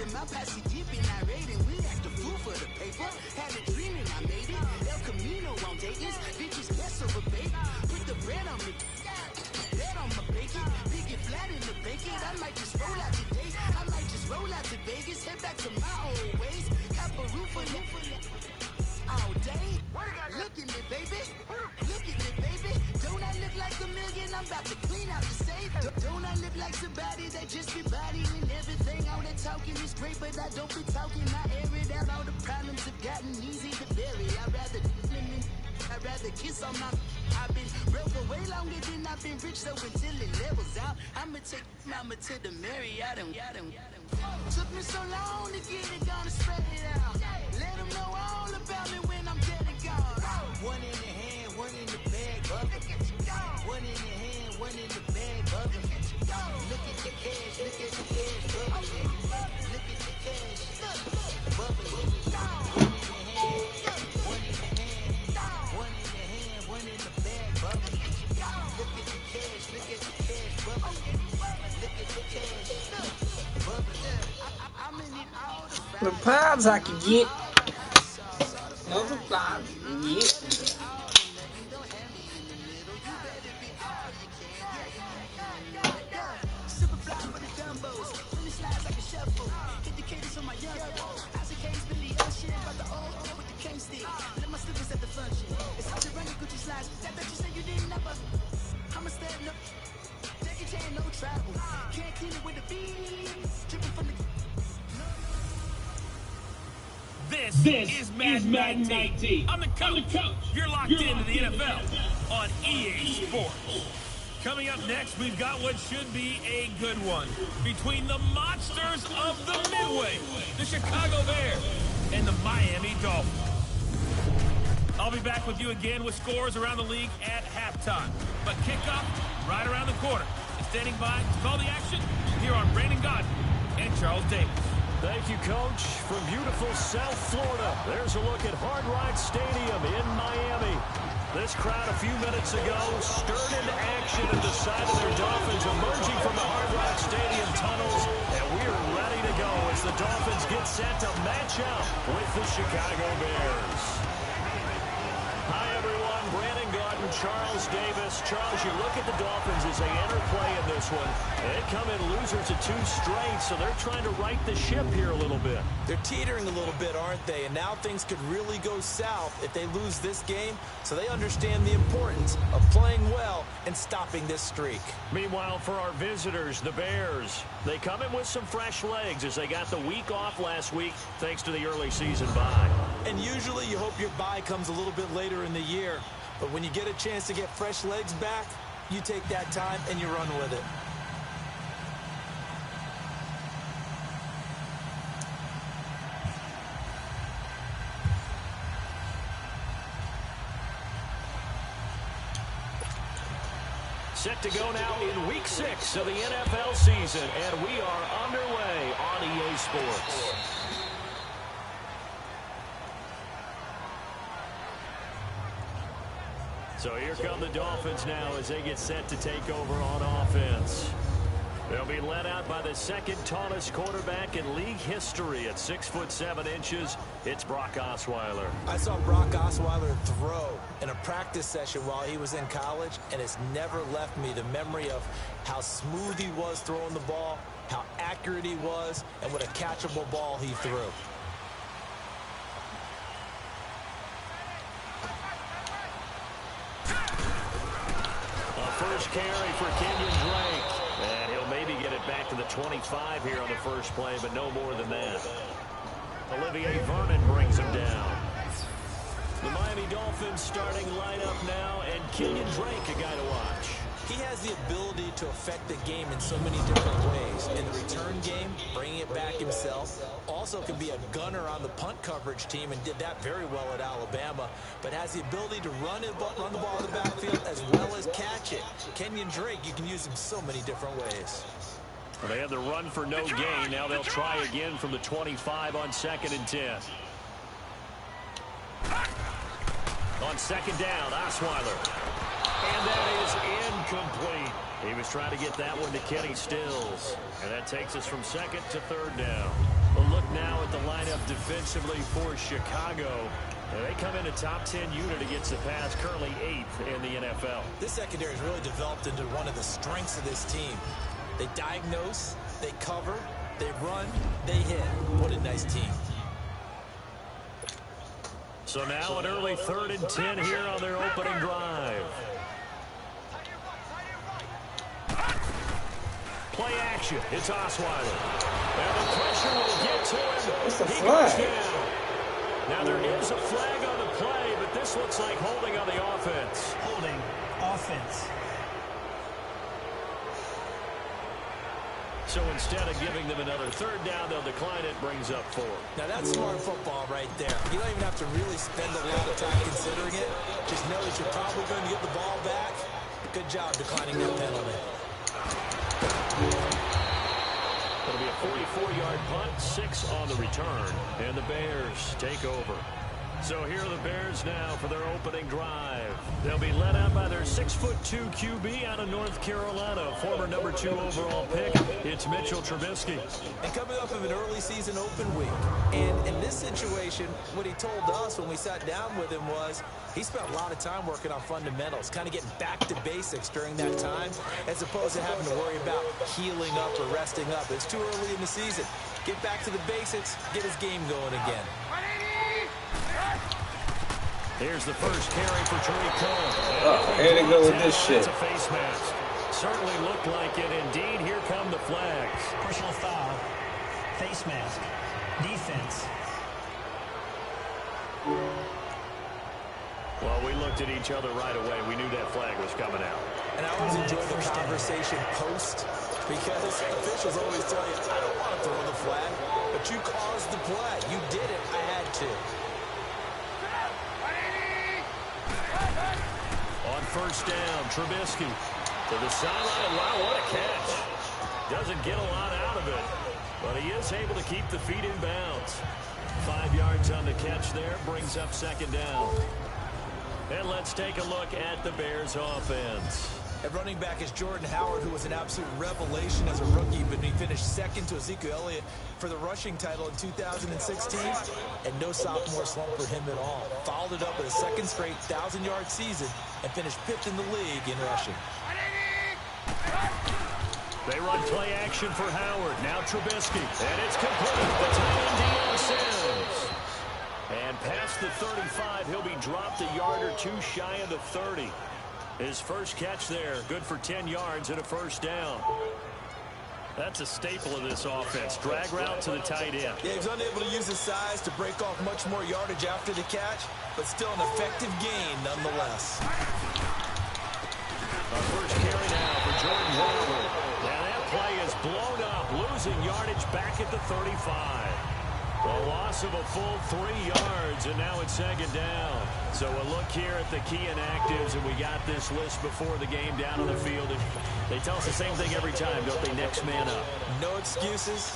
in my passy deep and I raided. We act a fool for the paper. Had a dream and I made it. El Camino on Dayton's. Bitches guess over bait. Put the bread on me. Bread on my bacon. Big it flat in the bacon. I might just roll out today. I might just roll out to Vegas. Head back to my old ways. Got a roof on it all day. Look at me, baby. Look at me, baby. Don't I look like a million? I'm about to clean out the safe. Don't I look like somebody that just be bodying everything? All that talking is great, but I don't be talking. I air it out. All the problems have gotten easy to bury. I'd rather kiss on my. I've been broke away longer than I've been rich, so until it levels out, I'ma take mama to the Marriott and took me so long to get it, gonna spread it out. Let them know all about me when I'm dead and gone. One in the hand, one in the bag, bubba. One in the hand, one in the bag, bubba. Look at the cash, look at the cash, bubba. Look at the cash, bubba. One in the hand, one in the hand, one in the hand, one in the bag, bubba. Look at the cash, look at the cash, bubba. Look at the cash, bubba. I'm in it all the The pads I could get. Those are pads I could get. This is Madden 19. I'm the coach. You're locked into the NFL on EA Sports. Coming up next, we've got what should be a good one between the monsters of the Midway, the Chicago Bears, and the Miami Dolphins. I'll be back with you again with scores around the league at halftime. But kickoff right around the corner. And standing by to call the action, here on Brandon Godden and Charles Davis. Thank you, Coach. From beautiful South Florida, there's a look at Hard Rock Stadium in Miami. This crowd a few minutes ago stirred into action and decided their Dolphins emerging from the Hard Rock Stadium tunnels, and we're ready to go as the Dolphins get set to match up with the Chicago Bears. Hi, everyone. Brandon Godden, Charles Davis. Charles, you look at the Dolphins as they enter play in this one. They come in losers of 2 straight, so they're trying to right the ship here a little bit. They're teetering a little bit, aren't they? And now things could really go south if they lose this game, so they understand the importance of playing well and stopping this streak. Meanwhile, for our visitors, the Bears, they come in with some fresh legs as they got the week off last week thanks to the early season bye. And usually you hope your bye comes a little bit later in the year, but when you get a chance to get fresh legs back, you take that time and you run with it. Set to go now in Week 6 of the NFL season, and we are underway on EA Sports. So here come the Dolphins now as they get set to take over on offense. They'll be led out by the second tallest quarterback in league history at 6'7". It's Brock Osweiler. I saw Brock Osweiler throw in a practice session while he was in college, and it's never left me the memory of how smooth he was throwing the ball, how accurate he was, and what a catchable ball he threw. First carry for Kenyon Drake. And he'll maybe get it back to the 25 here on the first play, but no more than that. Olivier Vernon brings him down. The Miami Dolphins starting lineup now, and Kenyon Drake, a guy to watch. He has the ability to affect the game in so many different ways. In the return game, bringing it back himself. Also can be a gunner on the punt coverage team and did that very well at Alabama. But has the ability to run the ball in the backfield as well as catch it. Kenyon Drake, you can use him so many different ways. Well, they had the run for no gain. Now they'll try again from the 25 on 2nd and 10. On 2nd down, Osweiler. And that is incomplete. He was trying to get that one to Kenny Stills. And that takes us from 2nd to 3rd down. now at the lineup defensively for Chicago. They come in a top 10 unit against the pass, currently 8th in the NFL. This secondary has really developed into one of the strengths of this team. They diagnose, they cover, they run, they hit. What a nice team. So now an early 3rd and 10 here on their opening drive. Play action. It's Osweiler. And the pressure will get to him. What's the flag? Now there is a flag on the play, but this looks like holding on the offense. Holding offense. So instead of giving them another 3rd down, they'll decline it, brings up 4. Now that's smart football right there. You don't even have to really spend a lot of time considering it. Just know that you're probably going to get the ball back. Good job declining that penalty. It'll be a 44-yard punt, 6 on the return, and the Bears take over. So here are the Bears now for their opening drive. They'll be led out by their 6'2" QB out of North Carolina, former number 2 overall pick. It's Mitchell Trubisky. And coming off of an early season open week. And in this situation, what he told us when we sat down with him was he spent a lot of time working on fundamentals, kind of getting back to basics during that time, as opposed to having to worry about healing up or resting up. It's too early in the season. Get back to the basics, get his game going again. Here's the first carry for Tariq Cohen. Oh, here they go with this shit. It's a face mask. Certainly looked like it. Indeed, here come the flags. Personal foul. Face mask. Defense. Well, we looked at each other right away. We knew that flag was coming out. And I always enjoy the conversation post, because officials always tell you, I don't want to throw the flag, but you caused the play. You did it. I had to. On first down, Trubisky to the sideline. Wow, what a catch. Doesn't get a lot out of it, but he is able to keep the feet in bounds. 5 yards on the catch there, brings up 2nd down. And let's take a look at the Bears offense. At running back is Jordan Howard, who was an absolute revelation as a rookie, but he finished 2nd to Ezekiel Elliott for the rushing title in 2016, and no sophomore slump for him at all. Followed it up with a 2nd straight 1,000-yard season and finished 5th in the league in rushing. They run play action for Howard. Now Trubisky, and it's complete. The tight end Deion Sanders. And past the 35, he'll be dropped a yard or 2 shy of the 30. His first catch there, good for 10 yards and a first down. That's a staple of this offense. Drag route to the tight end. Yeah, he was unable to use his size to break off much more yardage after the catch, but still an effective gain nonetheless. Our first carry now for Jordan Howard. Now that play is blown up, losing yardage back at the 35. A loss of a full 3 yards, and now it's 2nd down. So a look here at the key inactives, and we got this list before the game down on the field. And they tell us the same thing every time, don't they? Next man up. No excuses.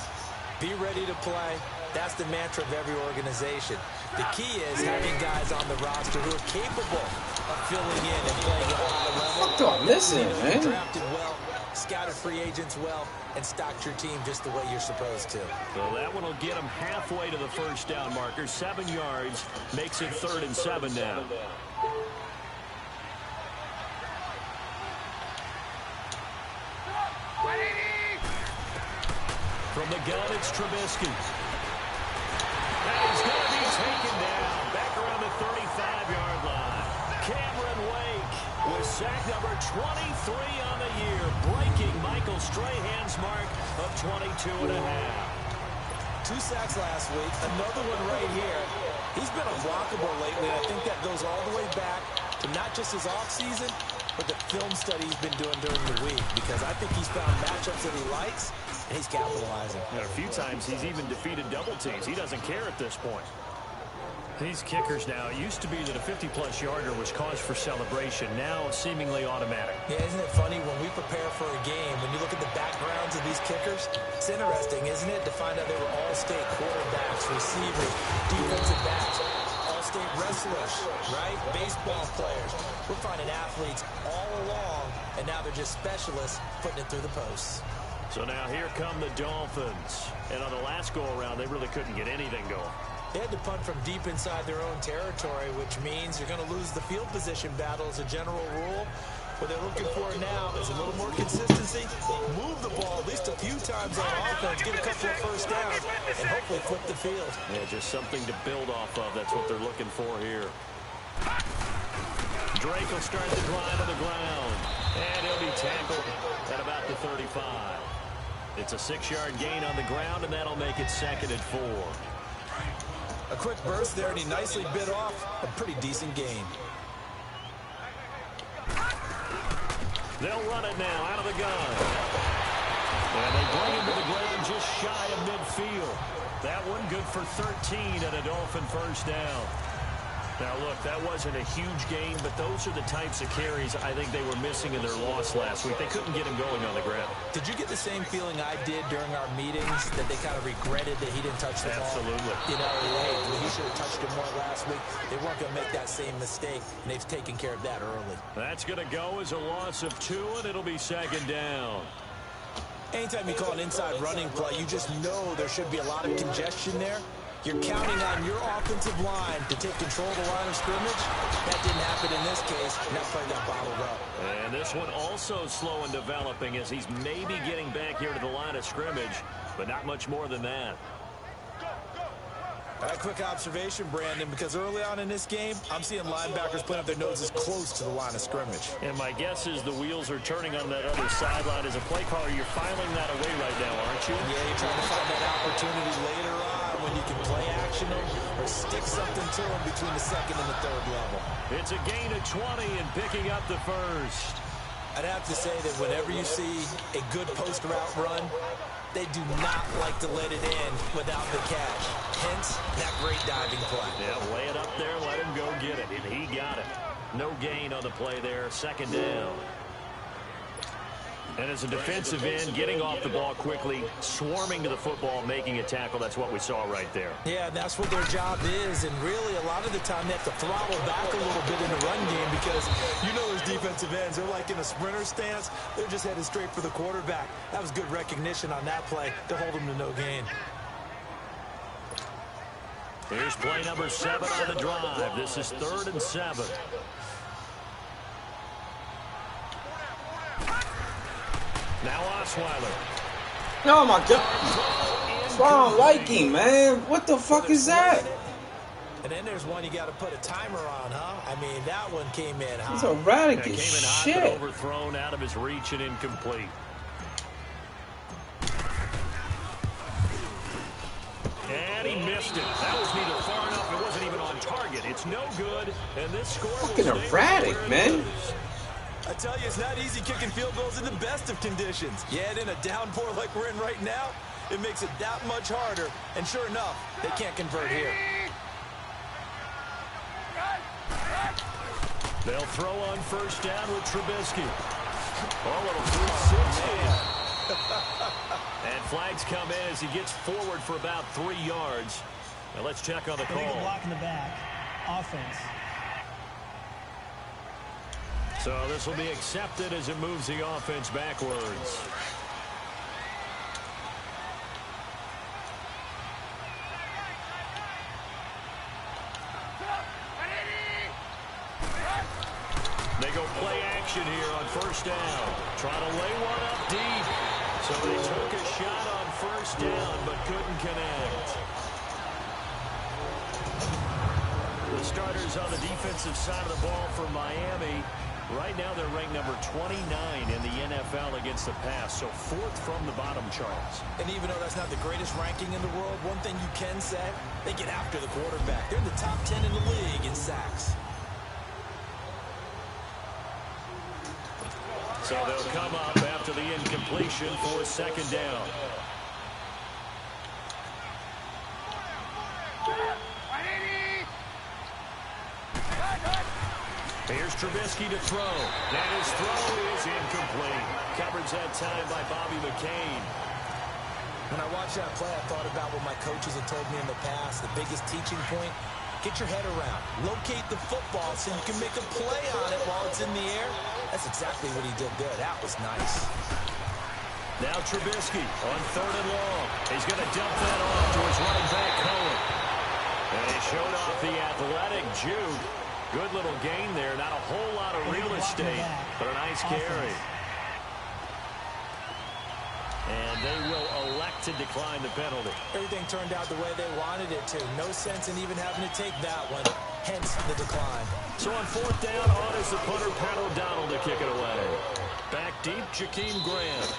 Be ready to play. That's the mantra of every organization. The key is having guys on the roster who are capable of filling in and playing at a high level. What do I missing, man? Drafted well, scouted free agents well, and stocked your team just the way you're supposed to. Well, that one will get them halfway to the first down marker. 7 yards makes it 3rd and 7 now. From the gun, it's Trubisky. And he's going to be taken down back around the 35-yard line. Cameron Wake with sack number 23 on the year, breaking Michael Strahan's mark of 22.5. 2 sacks last week, another one right here. He's been unblockable lately, and I think that goes all the way back to not just his offseason, but the film study he's been doing during the week, because I think he's found matchups that he likes, and he's capitalizing. And a few times he's even defeated double teams. He doesn't care at this point. These kickers now, it used to be that a 50-plus yarder was cause for celebration. Now seemingly automatic. Yeah, isn't it funny when we prepare for a game, when you look at the backgrounds of these kickers, it's interesting, isn't it, to find out they were all-state quarterbacks, receivers, defensive backs, all-state wrestlers, right? Baseball players. We're finding athletes all along, and now they're just specialists putting it through the posts. So now here come the Dolphins. And on the last go-around, they really couldn't get anything going. They had to punt from deep inside their own territory, which means you're going to lose the field position battle as a general rule. What they're looking for now is a little more consistency, move the ball at least a few times on offense, get a couple of first downs, and hopefully flip the field. Yeah, just something to build off of. That's what they're looking for here. Drake will start the drive on the ground, and he'll be tackled at about the 35. It's a 6-yard gain on the ground, and that'll make it 2nd and 4. A quick burst there, and he nicely bit off a pretty decent gain. They'll run it now out of the gun. And they bring him to the ground just shy of midfield. That one good for 13 and a Dolphin first down. Now, look, that wasn't a huge gain, but those are the types of carries I think they were missing in their loss last week. They couldn't get him going on the ground. Did you get the same feeling I did during our meetings, that they kind of regretted that he didn't touch the ball? Absolutely. You know, hey, he should have touched it more last week. They weren't going to make that same mistake, and they've taken care of that early. That's going to go as a loss of 2, and it'll be 2nd down. Anytime you call an inside running play, you just know there should be a lot of congestion there. You're counting on your offensive line to take control of the line of scrimmage. That didn't happen in this case, and that play got bottled up. And this one also slow in developing as he's maybe getting back here to the line of scrimmage, but not much more than that. A quick observation, Brandon, because early on in this game, I'm seeing linebackers putting up their noses close to the line of scrimmage. And my guess is the wheels are turning on that other sideline. As a play caller, you're filing that away right now, aren't you? Yeah, you're trying to find that opportunity later on when you can play action them or stick something to them between the 2nd and the 3rd level. It's a gain of 20 and picking up the first. I'd have to say that whenever you see a good post route run, they do not like to let it in without the catch. Hence, that great diving play. Yeah, lay it up there, let him go get it, and he got it. No gain on the play there, 2nd down. And as a defensive end, getting off the ball quickly, swarming to the football, making a tackle, that's what we saw right there. Yeah, that's what their job is, and really a lot of the time they have to throttle back a little bit in the run game because you know those defensive ends, they're like in a sprinter stance, they're just headed straight for the quarterback. That was good recognition on that play to hold them to no gain. Here's play number 7 on the drive. This is 3rd and 7. Now Osweiler. Oh my God. That's why I don't like him, man. What the fuck is that? And then there's one you got to put a timer on, huh? I mean, that one came in hot. It's erratic Came in as hot, shit. but overthrown out of his reach and incomplete. And he missed it. That was neither far enough. It wasn't even on target. It's no good. And this score Fucking will stay erratic, where it man. is. I tell you, it's not easy kicking field goals in the best of conditions. Yet in a downpour like we're in right now, it makes it that much harder. And sure enough, they can't convert here. They'll throw on first down with Trubisky. Oh, little 360. And flags come in as he gets forward for about 3 yards. Now let's check on the Illegal call. block in the back. Offense. So this will be accepted as it moves the offense backwards. They go play action here on first down. Trying to lay one up deep. So they took a shot on first down, but couldn't connect. The starters on the defensive side of the ball for Miami. Right now they're ranked number 29 in the NFL against the pass. So 4th from the bottom, Charles. And even though that's not the greatest ranking in the world, one thing you can say, they get after the quarterback. They're in the top 10 in the league in sacks. So they'll come up after the incompletion for 2nd down. Here's Trubisky to throw. And his throw is incomplete. Coverage that time by Bobby McCain. When I watched that play, I thought about what my coaches had told me in the past. The biggest teaching point, get your head around. Locate the football so you can make a play on it while it's in the air. That's exactly what he did there. That was nice. Now Trubisky on 3rd and long. He's going to dump that off to his running back, Cohen. And he showed off the athletic juke. Good little gain there. Not a whole lot of real estate, but a nice carry. And they will elect to decline the penalty. Everything turned out the way they wanted it to. No sense in even having to take that one. Hence the decline. So on 4th down, on is the punter, Pat O'Donnell, to kick it away. Back deep, Jakeem Grant.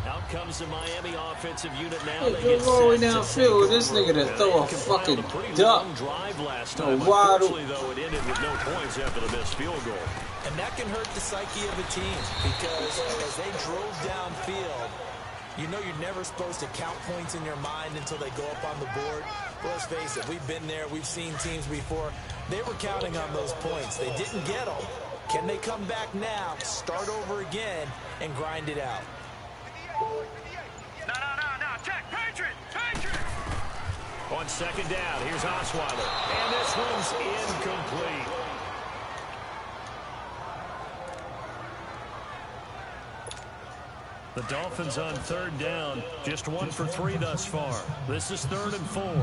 Out comes the Miami offensive unit now. Hey, go all the way downfield. This nigga to throw a fucking duck. Drive last time. Unfortunately, though, it ended with no points after the missed field goal. And that can hurt the psyche of a team because as they drove downfield, you know you're never supposed to count points in your mind until they go up on the board. Well, let's face it, we've been there. We've seen teams before. They were counting on those points. They didn't get them. Can they come back now, start over again, and grind it out? No. Check. Patriot. On 2nd down, here's Osweiler. And this one's incomplete. The Dolphins on 3rd down. Just 1 for 3 thus far. This is 3rd and 4. Hey.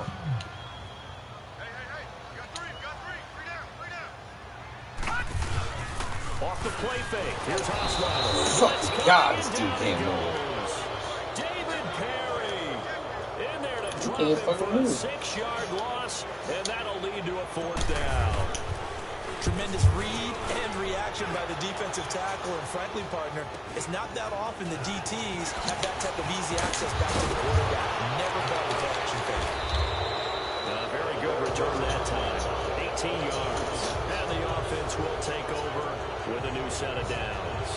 You got three. Three down. Off the play fake. Here's Osweiler. Fuck God, this dude can't move. David Perry in there to drop Can't it for fucking a move. 6-yard loss, and that'll lead to a 4th down. Tremendous read and reaction by the defensive tackle, and frankly, partner, it's not that often the DTs have that type of easy access back to the quarterback. Never bought the action fake. Very good return that time. 18 yards. And the offense will take over with a new set of downs.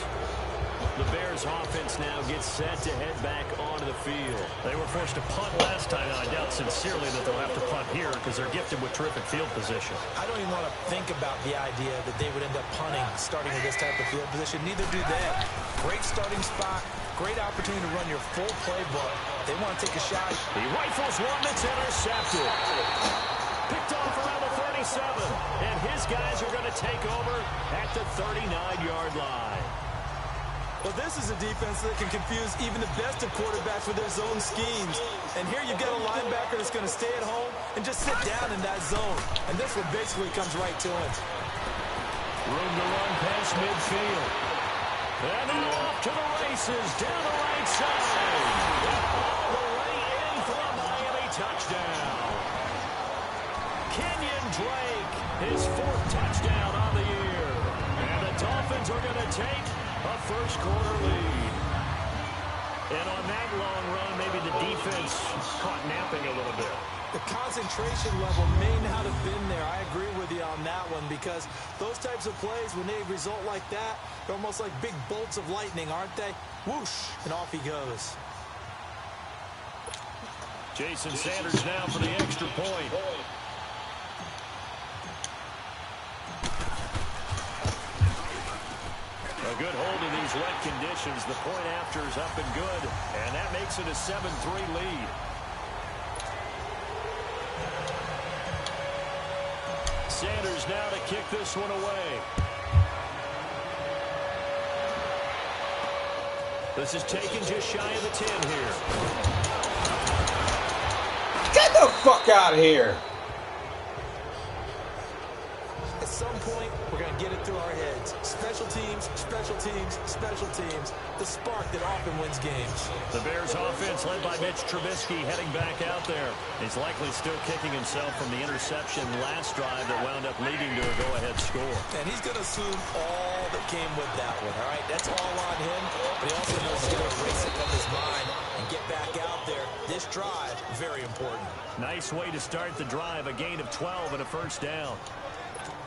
The Bears offense now gets set to head back onto the field. They were forced to punt last time, and I doubt sincerely that they'll have to punt here because they're gifted with terrific field position. I don't even want to think about the idea that they would end up punting starting with this type of field position. Neither do they. Great starting spot, great opportunity to run your full playbook. They want to take a shot. He rifles one that's intercepted. Picked off around the 37, and his guys are going to take over at the 39-yard line. Well, this is a defense that can confuse even the best of quarterbacks with their zone schemes. And here you've got a linebacker that's going to stay at home and just sit down in that zone. And this one basically comes right to him. Room to run past midfield. And now off to the races, down the right side. All the way in for a Miami touchdown. Kenyon Drake, his 4th touchdown on the year. And the Dolphins are going to take a first-quarter lead. And on that long run, maybe the defense caught napping a little bit. The concentration level may not have been there. I agree with you on that one because those types of plays, when they result like that, they're almost like big bolts of lightning, aren't they? Whoosh, and off he goes. Jason Sanders now for the extra point. A good hold in these wet conditions. The point after is up and good, and that makes it a 7-3 lead. Sanders now to kick this one away. This is taken just shy of the 10 here. Get the fuck out of here. At some point, we're going to get it through our heads. Special teams, special teams, special teams. The spark that often wins games. The Bears offense led by Mitch Trubisky heading back out there. He's likely still kicking himself from the interception last drive that wound up leading to a go-ahead score. And he's going to assume all that came with that one, all right? That's all on him, but he also knows he's going to erase it from his mind and get back out there. This drive, very important. Nice way to start the drive, a gain of 12 and a first down.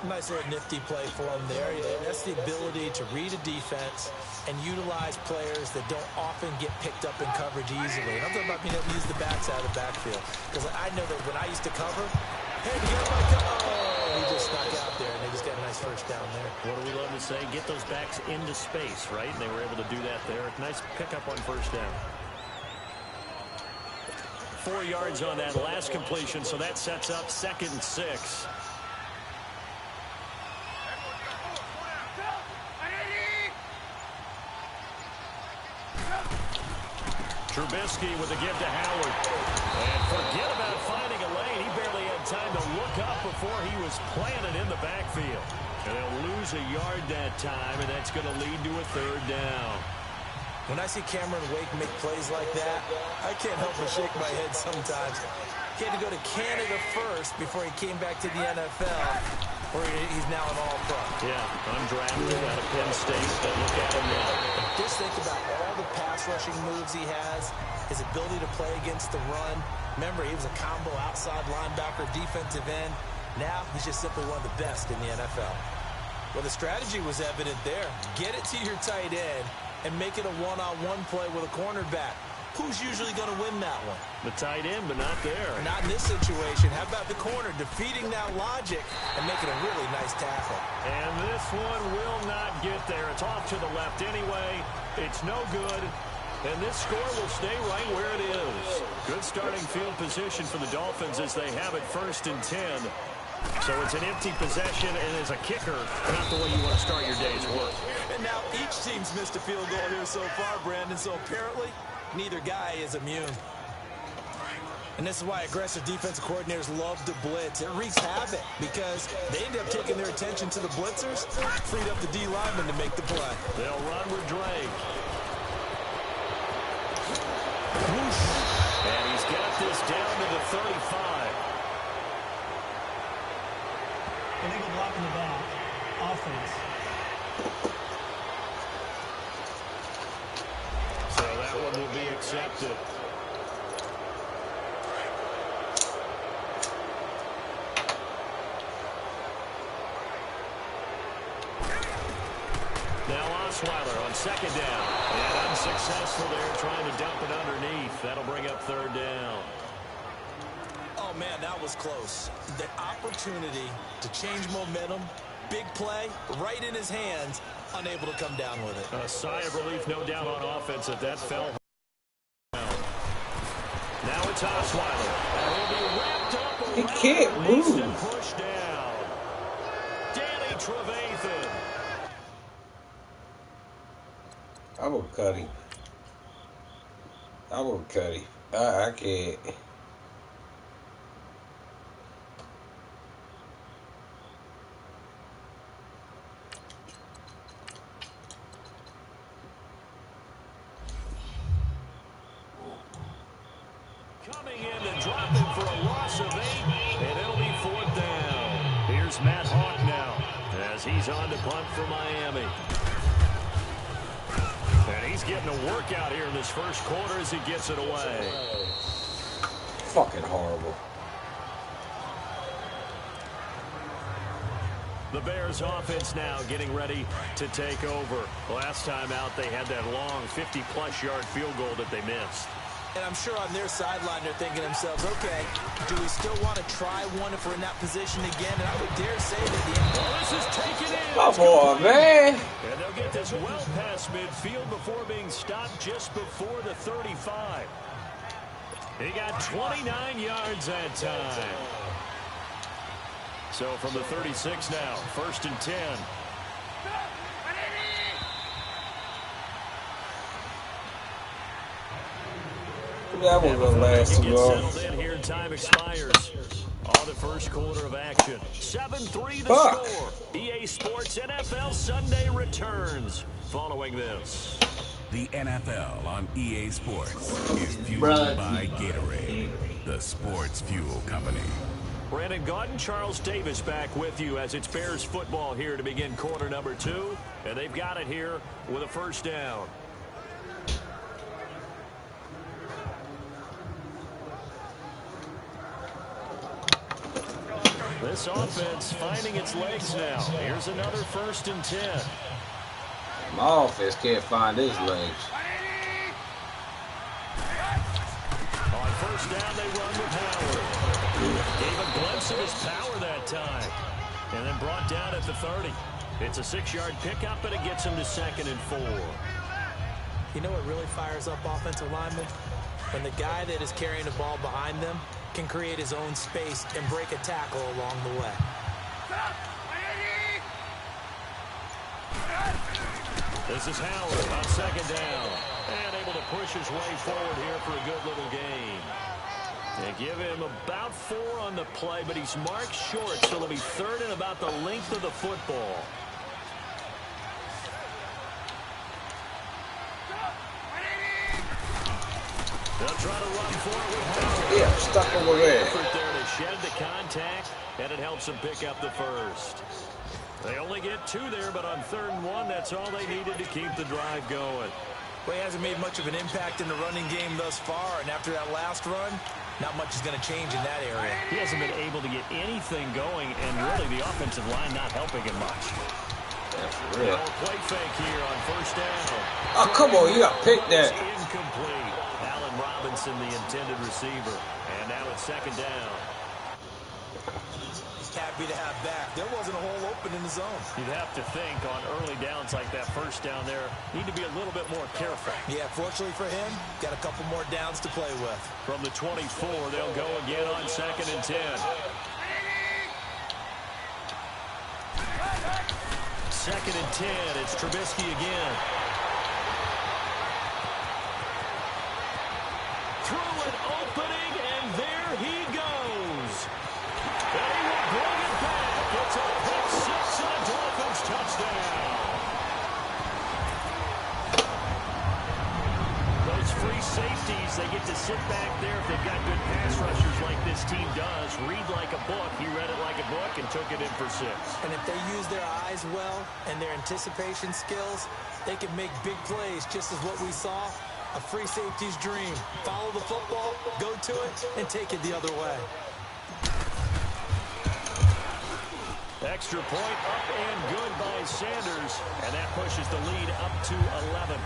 Nice little nifty play for him there. That's the ability to read a defense and utilize players that don't often get picked up in coverage easily. And I'm talking about being able to use the backside of the backfield. Because I know that when I used to cover, hey, get my he just snuck out there, and they just got a nice first down there. What do we love to say? Get those backs into space, right? And they were able to do that there. Nice pickup on first down. 4 yards on that last completion, so that sets up 2nd and 6. Trubisky with the give to Howard. And forget about finding a lane. He barely had time to look up before he was planted in the backfield. And they'll lose a yard that time, and that's going to lead to a third down. When I see Cameron Wake make plays like that, I can't help but shake my head sometimes. He had to go to Canada first before he came back to the NFL, where he's now an all-pro. Yeah, undrafted out of Penn State, but look at him now. Just think about all the pass-rushing moves he has, his ability to play against the run. Remember, he was a combo outside linebacker, defensive end. Now, he's just simply one of the best in the NFL. Well, the strategy was evident there. Get it to your tight end and make it a one-on-one play with a cornerback. Who's usually going to win that one? The tight end, but not there. Not in this situation. How about the corner defeating that logic and making a really nice tackle? And this one will not get there. It's off to the left anyway. It's no good. And this score will stay right where it is. Good starting field position for the Dolphins as they have it 1st and 10. So it's an empty possession, and as a kicker, not the way you want to start your day's work. And now each team's missed a field goal here so far, Brandon, so apparently neither guy is immune. And this is why aggressive defensive coordinators love to blitz. It wreaks havoc because they end up taking their attention to the blitzers, freed up the D lineman to make the play. They'll run with Drake. And he's got this down to the 35. Illegal block in the back. Offense. So that one will be accepted. Now Osweiler on 2nd down. And unsuccessful there, trying to dump it underneath. That'll bring up 3rd down. Oh, man, that was close. The opportunity to change momentum, big play, right in his hands, unable to come down with it. A sigh of relief, no doubt, on offense if that fell. Now it's Osweiler. And he'll be wrapped up. He can't move. Pushed down. Danny Trevathan. I will cut him. I will cut him. I can't. Coming in to drop him for a loss of 8, and it'll be 4th down. Here's Matt Hawk now as he's on to punt for Miami. And he's getting a workout here in this first quarter as he gets it away. Fucking horrible. The Bears offense now getting ready to take over. Last time out, they had that long 50-plus yard field goal that they missed. And I'm sure on their sideline they're thinking to themselves, okay, do we still want to try one if we're in that position again? And I would dare say that the end. Well, this is taken in. Come on, man. And they'll get this well past midfield before being stopped just before the 35. He got 29 yards that time. So from the 36 now, 1st and 10. That wasn't gonna last too long. Settled in here, time expires. On the first quarter of action. 7-3 the score. EA Sports NFL Sunday returns following this. The NFL on EA Sports is fueled by Gatorade, the sports fuel company. Brandon Gaudin, Charles Davis back with you as it's Bears football here to begin quarter number 2. And they've got it here with a 1st down. This offense finding its legs now. Here's another 1st and 10. My offense can't find his legs. On 1st down, they run with Howard. Gave a glimpse of his power that time. And then brought down at the 30. It's a 6-yard pickup, but it gets him to 2nd and 4. You know what really fires up offensive linemen? When the guy that is carrying the ball behind them can create his own space and break a tackle along the way. This is Howard on second down. And able to push his way forward here for a good little gain. They give him about 4 on the play, but he's marked short, so it'll be third and about the length of the football. They'll try to run for it with Howard. Yeah, stuck over there. Effort there to shed the contact, and it helps him pick up the first. They only get 2 there, but on 3rd and 1, that's all they needed to keep the drive going. Well, he hasn't made much of an impact in the running game thus far, and after that last run, not much is going to change in that area. He hasn't been able to get anything going, and really the offensive line not helping him much. That's real. Play fake here on 1st down. Oh, come on, you got picked that. Incomplete. Allen Robinson, the intended receiver. And now it's 2nd down. Happy to have back. There wasn't a hole open in the zone. You'd have to think on early downs like that 1st down there, need to be a little bit more careful. Yeah, fortunately for him, got a couple more downs to play with. From the 24, they'll go again on 2nd and 10. 2nd and 10, it's Trubisky again. Through an opening, and there he goes. They will bring it back. It's a pick 6 and a Dolphins touchdown. Those free safeties, they get to sit back there if they've got good pass rushers like this team does. Read like a book. He read it like a book and took it in for 6. And if they use their eyes well and their anticipation skills, they can make big plays, just as what we saw. A free safety's dream. Follow the football, go to it, and take it the other way. Extra point up and good by Sanders, and that pushes the lead up to 11.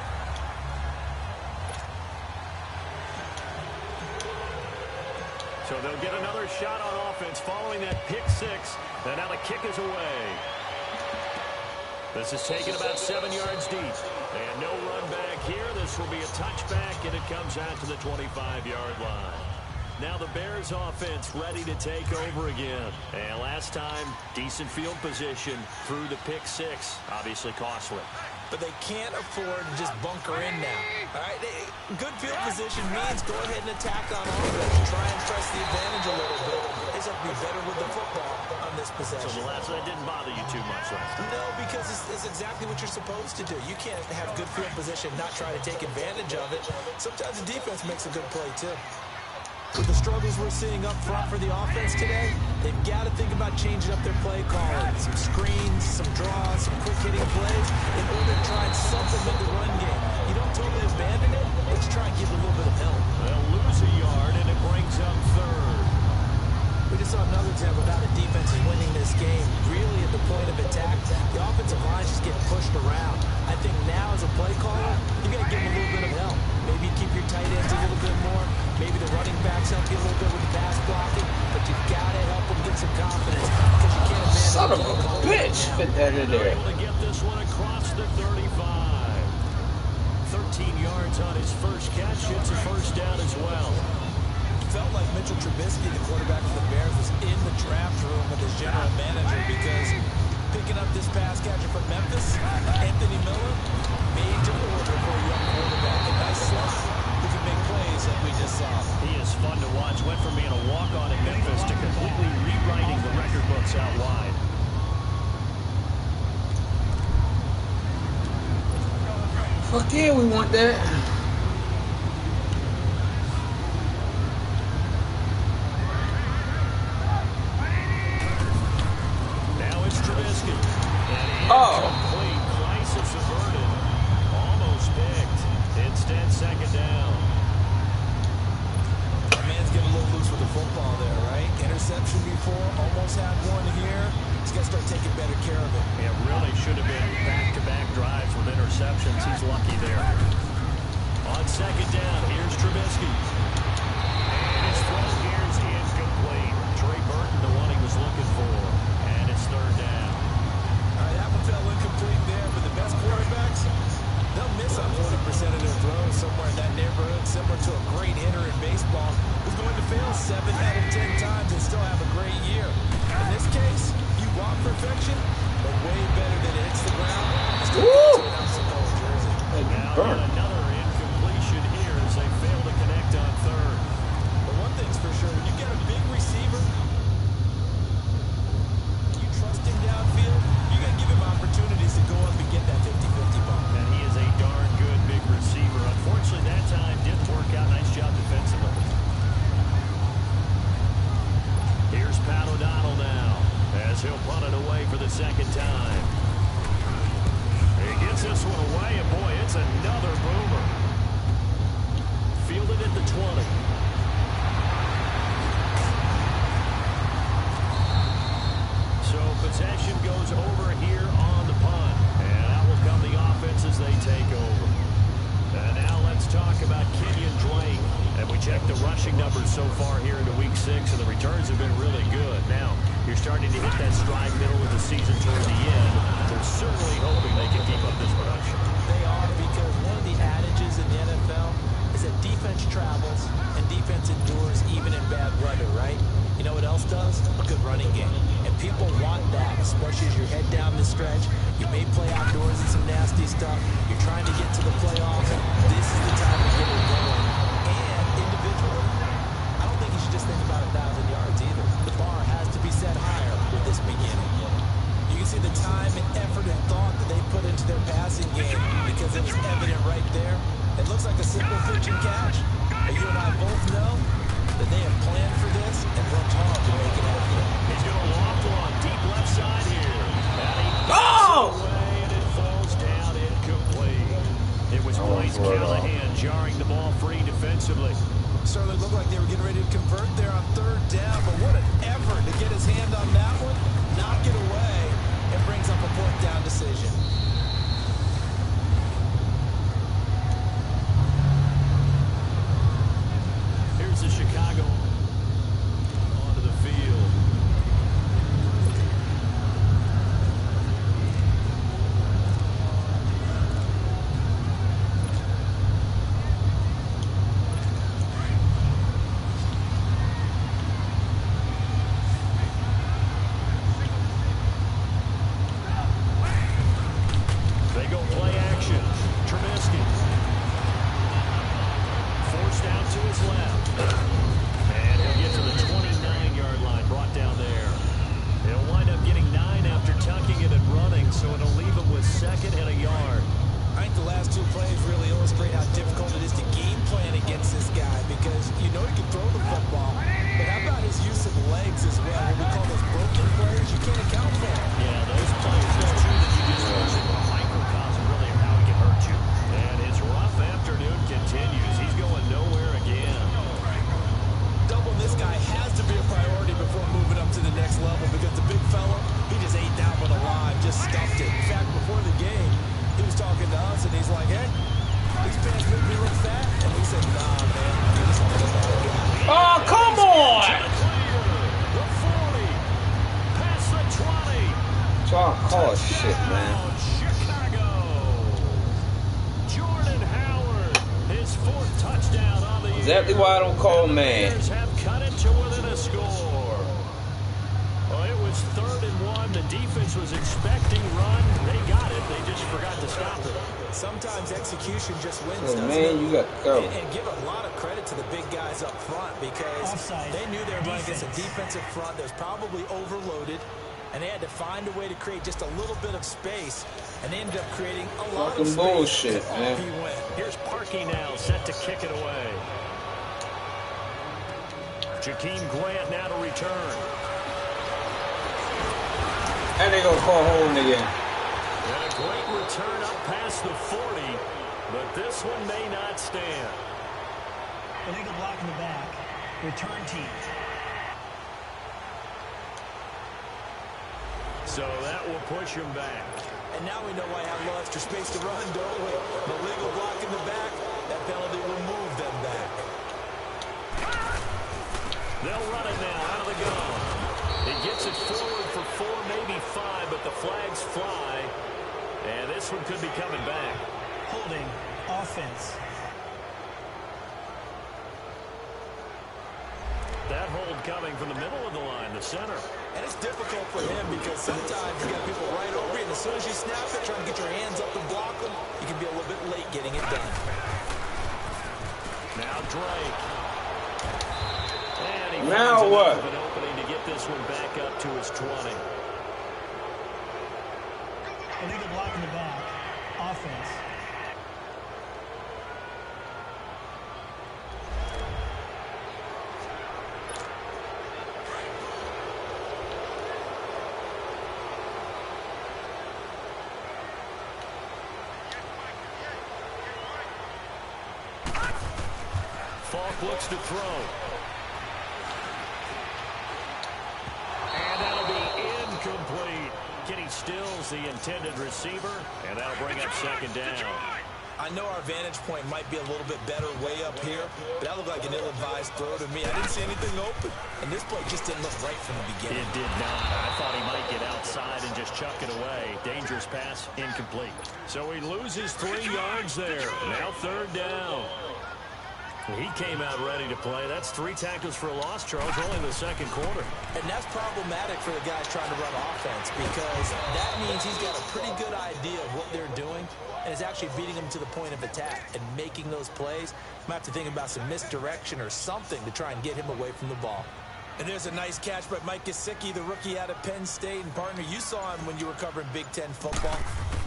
So they'll get another shot on offense following that pick 6, and now the kick is away. This is taken about 7 yards deep, and no run back here. This will be a touchback, and it comes out to the 25-yard line. Now the Bears offense ready to take over again. And last time, decent field position through the pick 6. Obviously costly. But they can't afford to just bunker in now. All right, good field position means go ahead and attack on offense. Try and press the advantage a little bit. They just have to be better with the football on this possession. So the last one didn't bother you too much last time? No, because it's exactly what you're supposed to do. You can't have good field position, not try to take advantage of it. Sometimes the defense makes a good play, too. With the struggles we're seeing up front for the offense today, they've got to think about changing up their play calling. Some screens, some draws, some quick-hitting plays in order to try and supplement the run game. You don't totally abandon it, but you try and give it a little bit of help. They'll lose a yard, and it brings up 3rd. We just saw another example of how the defense is winning this game. Really at the point of attack, the offensive line just getting pushed around. I think now as a play caller, you got to give them a little bit of help. Maybe keep your tight ends a little bit more. Maybe the running backs help you a little bit with the pass blocking. But you've got to help them get some confidence because you can't abandon. Son of a bitch! Fit that in there. Able to get this one across the 35. 13 yards on his first catch. It's a 1st down as well. Felt like Mitchell Trubisky, the quarterback for the Bears, was in the draft room with his general manager because picking up this pass catcher from Memphis, Anthony Miller, major order for a young quarterback. A nice slot who can make plays like we just saw. He is fun to watch. Went from being a walk-on in Memphis to completely rewriting the record books out wide. Fuck yeah, we want that. Oh. Complete. Crisis averted. Almost picked. Instead, 2nd down. Our man's getting a little loose with the football there, right? Interception before, almost had one here. He's got to start taking better care of it. It really should have been back-to-back drives with interceptions. He's lucky there. On 2nd down, here's Trubisky. And his throw here's incomplete. Trey Burton, the one he was looking for. And it's 3rd down. That one fell incomplete there, but the best quarterbacks, they'll miss on 40% of their throws somewhere in that neighborhood, similar to a great hitter in baseball who's going to fail 7 out of 10 times and still have a great year. In this case, you want perfection, but way better than it hits the ground. Let's go back to it. rushing numbers so far here into Week 6, and the returns have been really good. Now, you're starting to hit that stride middle of the season toward the end. They're certainly hoping they can keep up this production. They are, because one of the adages in the NFL is that defense travels and defense endures even in bad weather, right? You know what else does? A good running game. And people want that, especially as you head down the stretch. You may play outdoors in some nasty stuff. You're trying to get to the playoffs. This is the time to get it going. And individually, I don't think you should just think about 1,000 yards either. The bar has to be set higher with this beginning. You can see the time and effort and thought that they put into their passing game because it was evident right there. It looks like a simple pitch and catch, but you and I both know that they have planned for this and worked hard to make it happen. He's going to loft one deep left side here. Oh! And it falls down incomplete. It was Bryce Callahan jarring the ball free defensively. Certainly looked like they were getting ready to convert there on third down, but what an effort to get his hand on that one, knock it away, and brings up a fourth down decision. Here's the Chicago onto the field. They go play action. Trubisky. Forced out to his left. And he'll get to the 29-yard line, brought down there. He'll wind up getting 9 after tucking it and running, so it'll leave him with 2nd and a yard. I think the last two plays really illustrate how difficult it is to game plan against this guy, because you know he can throw the football, but how about his use of legs as well? What we call those broken players, you can't account for. Yeah, those players, it's true that you just mentioned a microcosm really of how he can hurt you. And his rough afternoon continues. He's going nowhere again. Doubling this guy has to be a priority before moving up to the next level, because the big fella, he just ate that one alive, just stuffed it. In fact, before the game, he was talking to us, and he's like, hey, these fans make me look fat. And we said, nah, man. Oh, come on! The 40, past the 20. Trying to call shit, man. Chicago. Jordan Howard, his 4th touchdown on the year. Exactly why I don't call man. Bears have cut it to within a score. Well, it was 3rd and 1. The defense was expecting run. They got it. They just forgot to stop it. Sometimes execution just wins, So, doesn't man, it? you got to go. And give a lot of credit to the big guys up front, because Offside. they knew they were running against a Defense. defensive front that was probably overloaded, and they had to find a way to create just a little bit of space, and they ended up creating a lot of Fucking space. bullshit, Off man. he went. Here's Parkey now, set to kick it away. Jakeem Grant now to return. And they gonna call holding again. And a great return up past the 40, but this one may not stand. Illegal block in the back. Return team. So that will push him back. And now we know why I have a little extra space to run, don't we? The legal block in the back, that penalty will move them back. They'll run it now out of the gun. He gets it forward for 4, maybe 5, but the flags fly. And this one could be coming back. Holding. Offense. That hold coming from the middle of the line, the center. And it's difficult for him, because sometimes you got people right over you, and as soon as you snap it, trying to get your hands up and block them, you can be a little bit late getting it done. Now Drake. And he Now finds what? enough of an opening to get this one back up to his 20. Illegal block in the back. Offense. Falk looks to throw. And that'll be incomplete. Kenny Stills, the intended receiver, and that'll bring up 2nd down. I know our vantage point might be a little bit better way up here, but that looked like an ill-advised throw to me. I didn't see anything open, and this play just didn't look right from the beginning. It did not. I thought he might get outside and just chuck it away. Dangerous pass, incomplete. So he loses 3 yards there. Now 3rd down. He came out ready to play. That's 3 tackles for a loss, Charles, only in the 2nd quarter. And that's problematic for the guys trying to run offense because that means he's got a pretty good idea of what they're doing and is actually beating them to the point of attack and making those plays. Might have to think about some misdirection or something to try and get him away from the ball. And there's a nice catch by Mike Gesicki, the rookie out of Penn State. And, partner, you saw him when you were covering Big Ten football.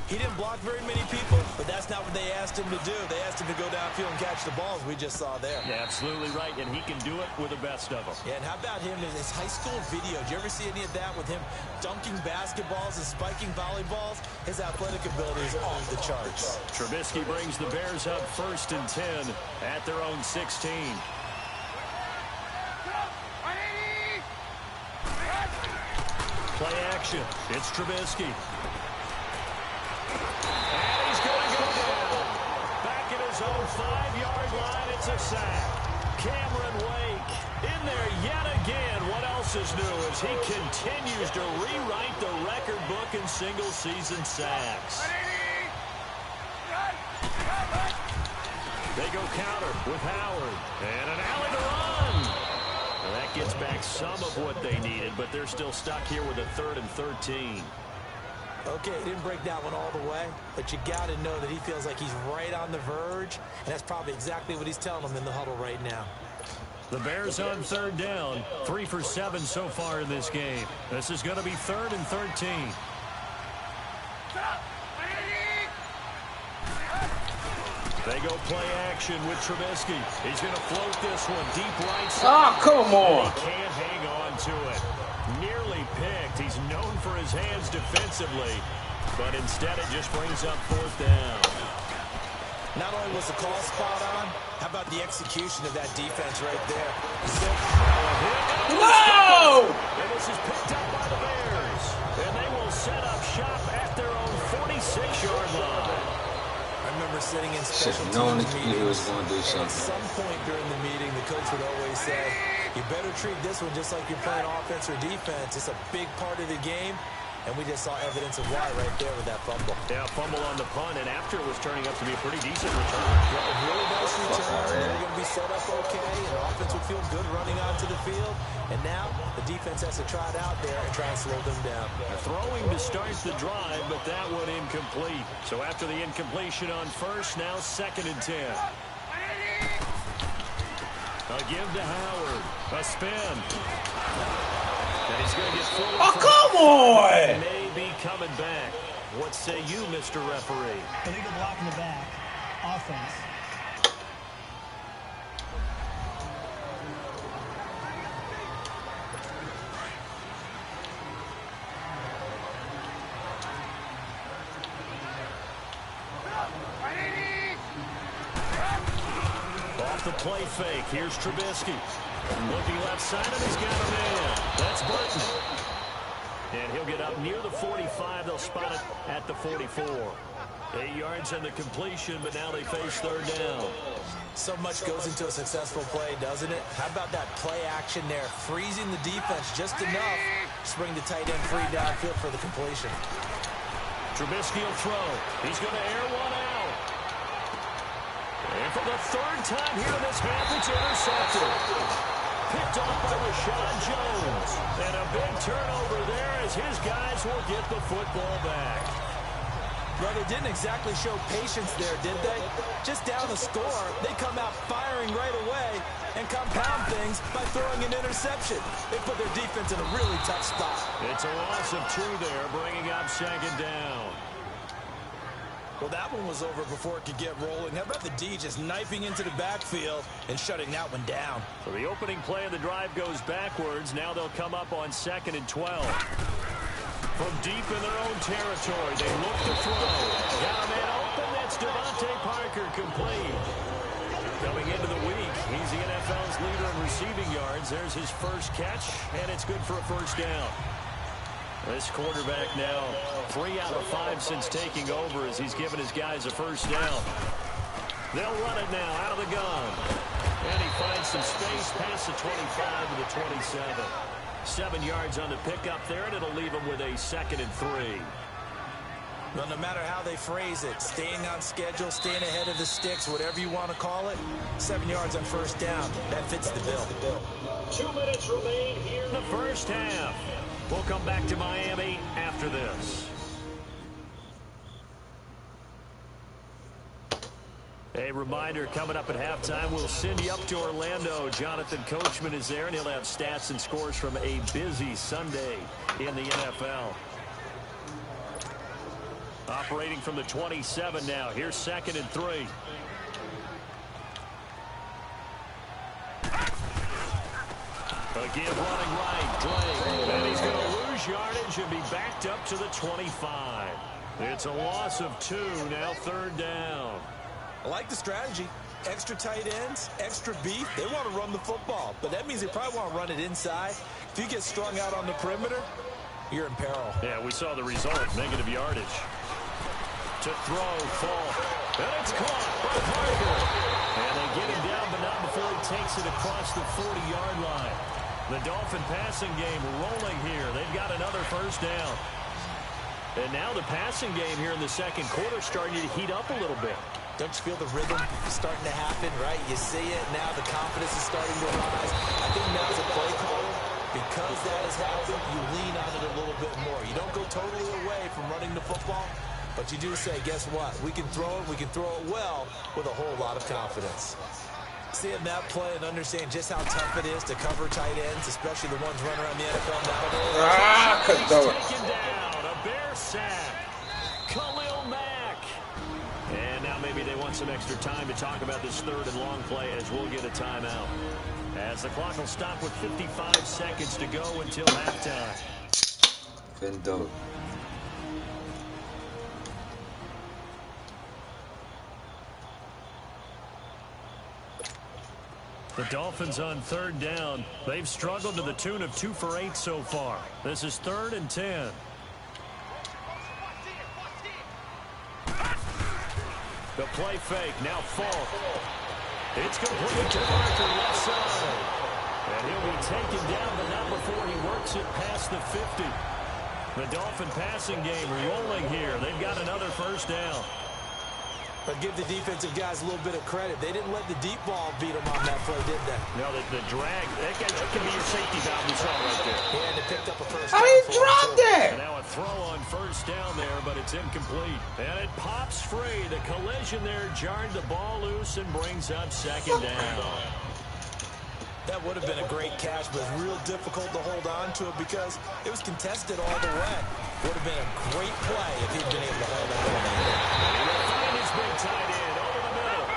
He didn't block very many people, but that's not what they asked him to do. They asked him to go downfield and catch the balls we just saw there. Yeah, absolutely right, and he can do it with the best of them. Yeah, and how about him in his high school video? Did you ever see any of that with him dunking basketballs and spiking volleyballs? His athletic ability is off the charts. Trubisky brings the Bears up 1st and 10 at their own 16. Play action. It's Trubisky. And he's going to go down. Back at his own 5-yard line, it's a sack. Cameron Wake in there yet again. What else is new as he continues to rewrite the record book in single-season sacks. They go counter with Howard. And an alley to run. Well, that gets back some of what they needed, but they're still stuck here with a 3rd and 13. Okay, he didn't break that one all the way, but you got to know that he feels like he's right on the verge, and that's probably exactly what he's telling them in the huddle right now. The Bears on 3rd down, 3 for 7 so far in this game. This is going to be 3rd and 13. They go play action with Trubisky. He's going to float this one deep right side. Oh, come on. He can't hang on to it. Nearly picked. He's known for his hands defensively, but instead it just brings up 4th down. Not only was the call spot on, how about the execution of that defense right there? No! And this is picked up by the Bears, and they will set up shop at their own 46-yard line. I remember sitting in special knowing teams that he meetings, was going to do and at something. some point during the meeting, the coach would always say, you better treat this one just like you're playing offense or defense. It's a big part of the game, and we just saw evidence of why right there with that fumble. Yeah, fumble on the punt, and after it was turning up to be a pretty decent return. Yeah, a really nice return. They were going to be set up okay, and the offense would feel good running onto the field. And now the defense has to try it out there and try and slow them down. Throwing to start the drive, but that one incomplete. So after the incompletion on 1st, now 2nd and 10. A give to Howard. A spin. And he's going to get full. Oh, come on! May be coming back. What say you, Mr. Referee? Illegal block in the back. Offense. Off the play fake. Here's Trubisky. Looking left side, and he's got a man. That's Burton. And he'll get up near the 45. They'll spot it at the 44. 8 yards on the completion, but now they face 3rd down. So much goes into a successful play, doesn't it? How about that play action there? Freezing the defense just enough to bring the tight end free downfield for the completion. Trubisky will throw. He's going to air one out. And for the 3rd time here in this half, it's intercepted. Picked off by Rashad Jones. And a big turnover there as his guys will get the football back. Well, they didn't exactly show patience there, did they? Just down the score, they come out firing right away and compound things by throwing an interception. They put their defense in a really tough spot. It's a loss of 2 there, bringing up 2nd down. Well, that one was over before it could get rolling. How about the D just knifing into the backfield and shutting that one down? So the opening play of the drive goes backwards. Now they'll come up on 2nd and 12. From deep in their own territory, they look to throw. Got a man open. That's Devontae Parker complete. Coming into the week, he's the NFL's leader in receiving yards. There's his first catch, and it's good for a 1st down. This quarterback now 3 out of 5 since taking over as he's given his guys a first down. They'll run it now out of the gun. And he finds some space past the 25 to the 27. 7 yards on the pickup there, and it'll leave him with a 2nd and 3. Well, no matter how they phrase it, staying on schedule, staying ahead of the sticks, whatever you want to call it, 7 yards on first down, that fits the bill. 2 minutes remain here in the first half. We'll come back to Miami after this. A reminder, coming up at halftime, we'll send you up to Orlando. Jonathan Coachman is there, and he'll have stats and scores from a busy Sunday in the NFL. Operating from the 27 now. Here's 2nd and 3. Again, running right. Drake. And he's going to lose yardage and be backed up to the 25. It's a loss of 2. Now 3rd down. I like the strategy. Extra tight ends, extra beef. They want to run the football, but that means they probably want to run it inside. If you get strung out on the perimeter, you're in peril. Yeah, we saw the result. Negative yardage. To throw, fall. And it's caught by Parker. And they get him down, but not before he takes it across the 40-yard line. The Dolphin passing game rolling here. They've got another first down. And now the passing game here in the second quarter starting to heat up a little bit. Don't you feel the rhythm starting to happen, right? You see it, now the confidence is starting to rise. I think now as a play caller, because that has happened, you lean on it a little bit more. You don't go totally away from running the football, but you do say, guess what? We can throw it well with a whole lot of confidence. Seeing that play and understand just how tough it is to cover tight ends, especially the ones running around the NFL nowadays. Taken down, a Bear sack. Khalil Mack. And now maybe they want some extra time to talk about this 3rd and long play as we'll get a timeout. As the clock will stop with 55 seconds to go until halftime. Been dope. The Dolphins on 3rd down. They've struggled to the tune of 2 for 8 so far. This is 3rd and 10. The play fake, now Falk. It's complete to Parker, left side. And he'll be taken down, but not before he works it past the 50. The Dolphin passing game rolling here. They've got another first down. But give the defensive guys a little bit of credit. They didn't let the deep ball beat them on that play, did they? No, the drag, that can be your safety valve you saw right there. Yeah, and they picked up a first How down. he dropped it? And now a throw on first down there, but it's incomplete. And it pops free. The collision there jarred the ball loose and brings up 2nd down. That would have been a great catch, but it's real difficult to hold on to it because it was contested all the way. Would have been a great play if he'd been able to hold on to it. Big tight end over the middle.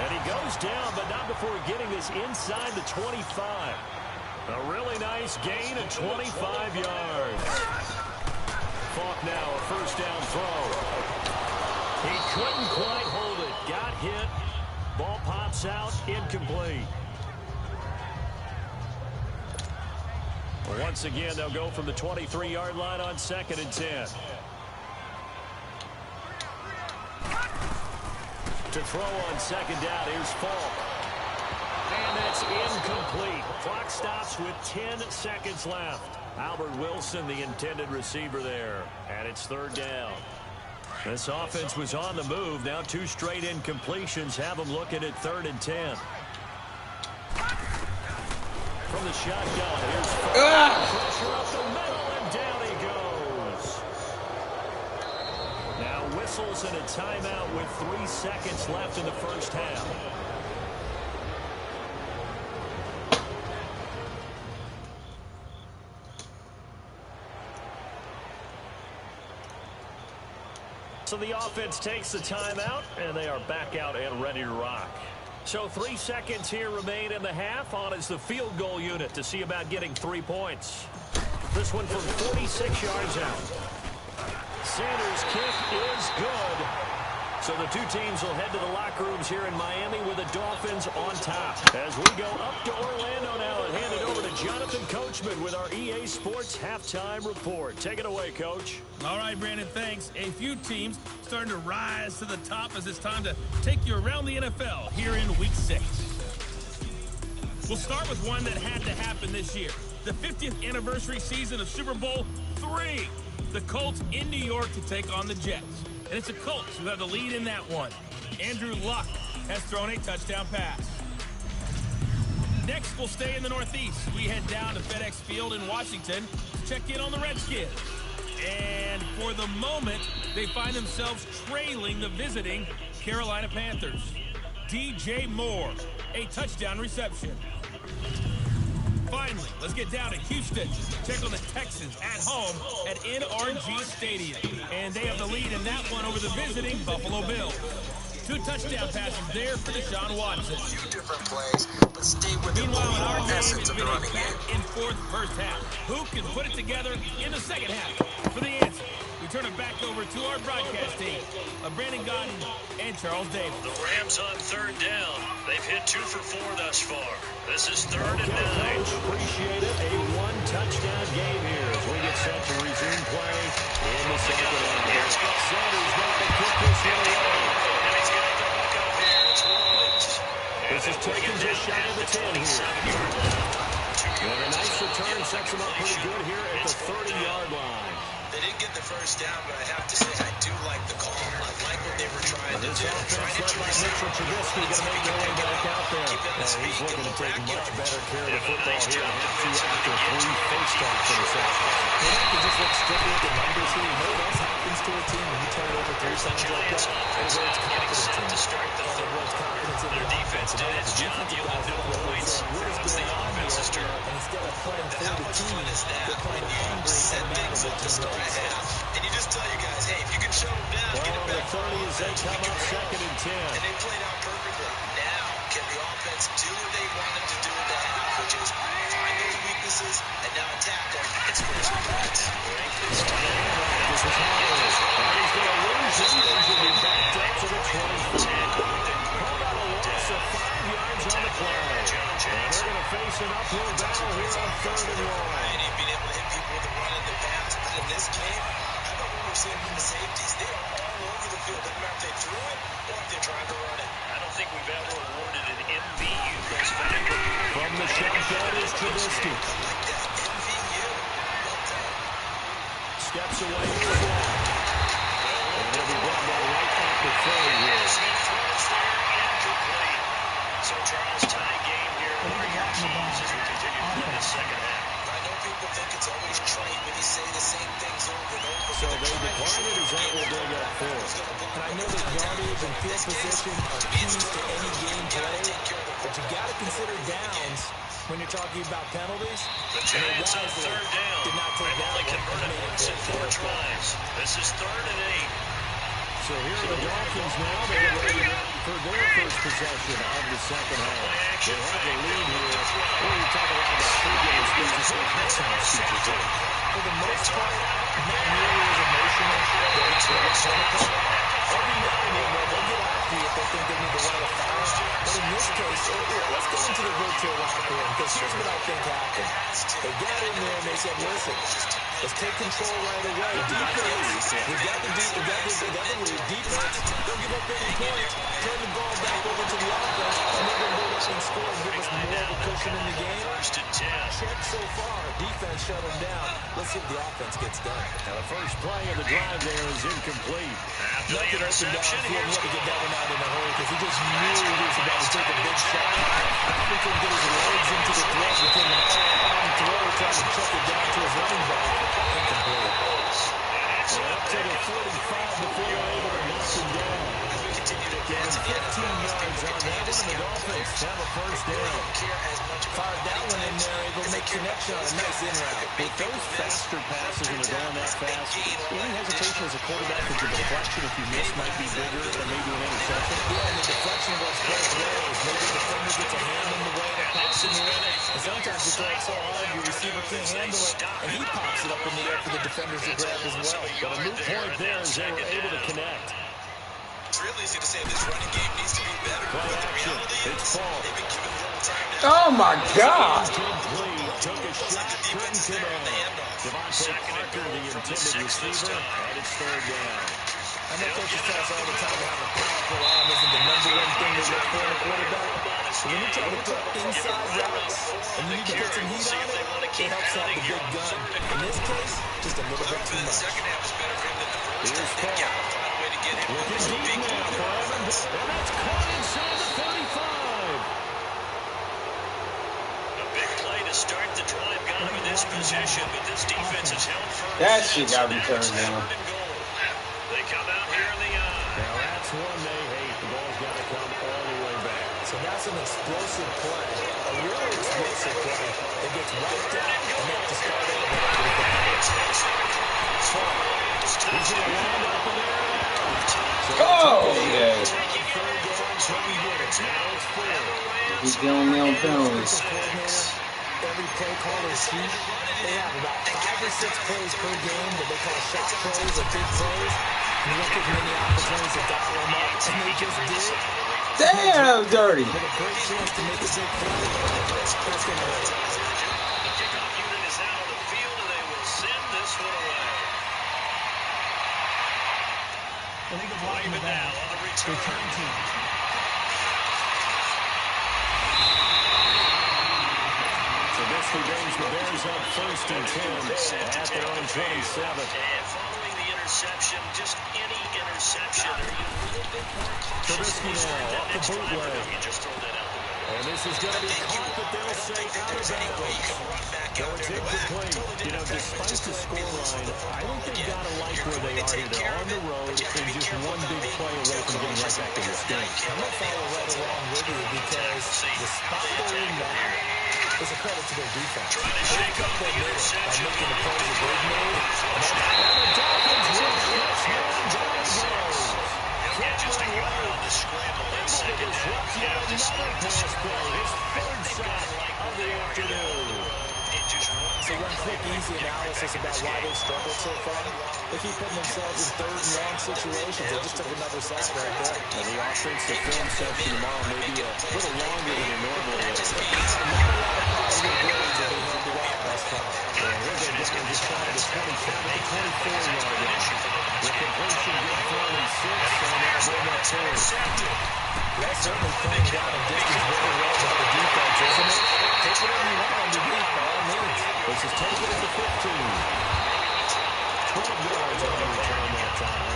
And he goes down, but not before getting this inside the 25. A really nice gain of 25 yards. Falk now, a first down throw. He couldn't quite hold it. Got hit. Ball pops out, incomplete. Once again, they'll go from the 23-yard line on 2nd and 10. To throw on 2nd down, here's Falk. And that's incomplete. Clock stops with 10 seconds left. Albert Wilson, the intended receiver there. And it's 3rd down. This offense was on the move. Now 2 straight incompletions have them looking at 3rd and 10. From the shotgun, here's Falk. Pressure up the middle, and down he goes. Now whistles and a timeout with 3 seconds left in the first half. So the offense takes the timeout, and they are back out and ready to rock. So 3 seconds here remain in the half. On is the field goal unit to see about getting 3 points. This one from 46 yards out. Sanders' kick is good. So the two teams will head to the locker rooms here in Miami with the Dolphins on top. As we go up to Orlando now and hand it over to Jonathan Coachman with our EA Sports Halftime Report. Take it away, Coach. All right, Brandon, thanks. A few teams starting to rise to the top as it's time to take you around the NFL here in Week 6. We'll start with one that had to happen this year. The 50th anniversary season of Super Bowl III. The Colts in New York to take on the Jets. And it's the Colts who have the lead in that one. Andrew Luck has thrown a touchdown pass. Next, we'll stay in the Northeast. We head down to FedEx Field in Washington to check in on the Redskins. And for the moment, they find themselves trailing the visiting Carolina Panthers. DJ Moore, a touchdown reception. Finally, let's get down to Houston. Check on the Texans at home at NRG Stadium. And they have the lead in that one over the visiting Buffalo Bills. 2 touchdown passes there for Deshaun Watson. A few different plays, but stay with the Meanwhile, in our game, it's essence of the been a running game. back-and-forth first half. Who can put it together in the second half? For the answer, we turn it back over to our broadcast team of Brandon Gaudin and Charles Davis. The Rams on third down. They've hit 2 for 4 thus far. This is 3rd and 9. Appreciate it. A 1-touchdown game here as we get set to resume play in the second half. Sanders now to kick this one away. And he's going to go back up here. It's Rollins. This is taken just shy of the 10 here. And a nice return sets him up pretty good here at the 30-yard line. They didn't get the first down, but I have to say I do like the call. I like what they were trying to do. Offense led by Mitchell Trubisky going to make their way back out there. He's looking to take much better care of the football here in half 2 after 3 face-down interceptions. You have to just look strictly at the numbers here. You know what else happens to a team when you turn it over 3 times like that? It erodes confidence in it. It erodes confidence in their defense. Now the defensive guys look what is going on here. And instead of playing for the team, they're playing angry and down to the start. And you just tell your guys, hey, if you can shut them down, get it back. 30 as they come up 2nd and 10. And they played out perfectly. Now, can the offense do what they wanted to do in the half, which is find those weaknesses and now attack them and score some points? This is Howard. And he's going to lose his legs and be backed up to the 24. Called out a loss of 5 yards on the play. And they're going to face an uphill battle here on 3rd and 1. And he's been able to hit people with the run in the past, but in this game, I know what we're seeing from the safeties. They are all over the field. Doesn't matter if they threw it or if they're trying to run it. I don't think we've ever awarded an MVU goes back. From the shotgun is Trubisky. I like that. MVU. Well done. Steps away to the flat. And it'll be brought down right at the 30 here. So Charles, tie game here for your teams as we continue to play the second half. I know people think it's always trite when you say the same things over and over. So they decline it as that will dig up 4. And I know that yardage and field position are keys to any game play, but you got to consider downs when you're talking about penalties. The Giants on 3rd down. Did not take They've only that converted once in 4 tries. This is 3rd and 8. So here are the Dolphins now. They get ready for their first possession of the second half. They have the lead here. When you talk about pre-game speeches, halftime speeches. For the most part, not nearly as emotional. Every now and then, they'll get after you if they think they need to light a fire. But in this case, let's go into the virtual locker room, because here's what I think happened. They got in there and they said, listen, let's take control right away. Defense, we got the lead. Defense, don't give up any points. Turn the ball back over to the offense, and they're going to go out and score and give us more of a cushion in the game. First and 10. Check so far. Defense shut them down. Let's see if the offense gets done. Now the first play of the drive there is incomplete. After the interception, he had to get that one out in a hurry because he just knew he was about to take a big shot. He couldn't get his legs into the throw. He became an all-arm throw trying to chuck it down to his running back. Incomplete. So up to the 45 before they're able to knock him down. Again, 15 yards on that one. The Dolphins have a first down. Fired that one in there, able to make connection on a nice in route. With those faster passes when they're going that fast, any hesitation as a quarterback that your deflection, if you miss, might be bigger than maybe an interception? Yeah, and the deflection works both ways. Maybe the defender gets a hand in the way that pops in the air. And sometimes you throw it so hard, your receiver can't handle it, and he pops it up in the air for the defenders to grab as well. But a moot point there as they were able to connect. real easy to say this running game needs to be better, but the reality is they've been given a little time now. Oh my God! Took a shot, couldn't connect. Devontae Parker, the intended receiver, and it's third down. I know coaches tell us all the time that having a powerful arm isn't the number one thing they look for in a quarterback. But when you're trying to throw inside routes and you need to put some heat on it, it helps have the big gun. In this case, just a little bit too much. The second half is better for him than the first half. They got to find a way to get him Looking a deep big now lead. for Evans, and that's caught inside the 35. A big play to start the drive got him in this position, but this defense has held firm. That shit got me turned down. They come out here in the eye. Now that's one they hate. The ball's got to come all the way back. So that's an explosive play, a really explosive play that gets wiped out, and they have to start over. He's going to wind up in there now. Oh, yeah. Now it's four. He's doing them penalties. Every play caller sheet, they have about 5 or 6 plays per game that they call shot plays or big plays. And you don't give them any opportunities to dial them up, and they just did it. Damn, that was dirty. With a great chance to make a big play. That's going to hurt. The kickoff unit is out on the field, and they will send this one away. Illegal blocking the back. Now on the return team. Trubisky brings the Bears up first and 10 at their own 27. And following the interception, just any interception, are you a little bit more cautious? Trubisky now off the bootleg. You just throw that out the window. And this is going to be caught, but they'll say out of bounds. Going incomplete. You know, despite the scoreline, I think they've got to like where they are here. They're on the road and just one big play away from getting right back in this game. I'm going to follow right along with you because the spot they're in now is a credit to their defense. Trying to shake up the interception. By making the plays that they've made. And just a run on the scramble in second half. Yeah, just So one quick, easy analysis about why they struggled so far. They keep putting themselves in third and long situations. They just took another sack right there. And the offensive film session tomorrow may be a little longer than it normally is. Not a lot of positive grades are being handed out thus far. And here they go, just trying to 24-yard line. The completion good throw in 6, and they'll bring up third. That's certainly playing down and distance very well by the defense, isn't it? Take whatever you want underneath by all means. This is taken at the 15. 12 yards on the return that time.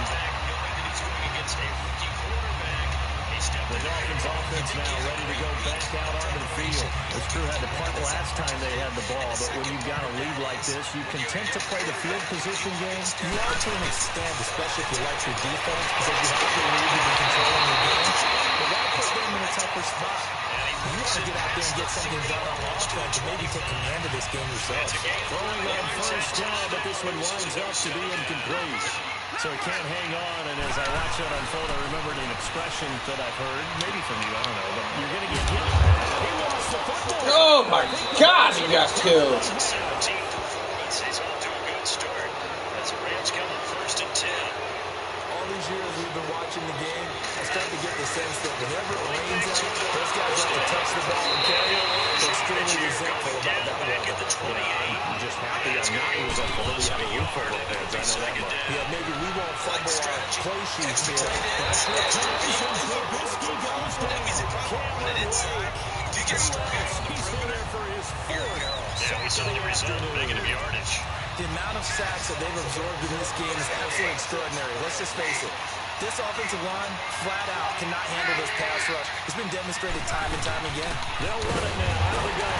The Dolphins offense now ready to go back out onto the field. It's true, had to punt last time they had the ball, but when you've got a lead like this, you content to play the field position game? You are to an extent, especially if you like your defense, because you have the lead, you've been controlling the game. But why put them in a tougher spot? You want to get out there and get something done on offense and maybe take command of this game yourself. Throwing on first down, but this one winds up to be incomplete. So he can't hang on, and as I watch that unfold, I remembered an expression that I've heard, maybe from you, I don't know, but you're going to get hit. He lost the football. Oh my God, he got killed. 17 performance. He's off to a good start. As the Rams come up first and 10. All these years we've been watching the game, I start to get the sense that whenever it rains out, those guys have to touch the ball and carry it. They're extremely resentful about that weather. I'm just happy I'm not resentful that we have a roof over our heads. I know that much. Yeah, maybe we won't fumble our play sheets here. That's what Trubisky goes down. You get started. He's still there for his fourth. Yeah, we saw the result, negative yardage. The amount of sacks that they've absorbed in this game is absolutely extraordinary. Let's just face it. This offensive line, flat out, cannot handle this pass rush. It's been demonstrated time and time again. They'll run it now out of the gun.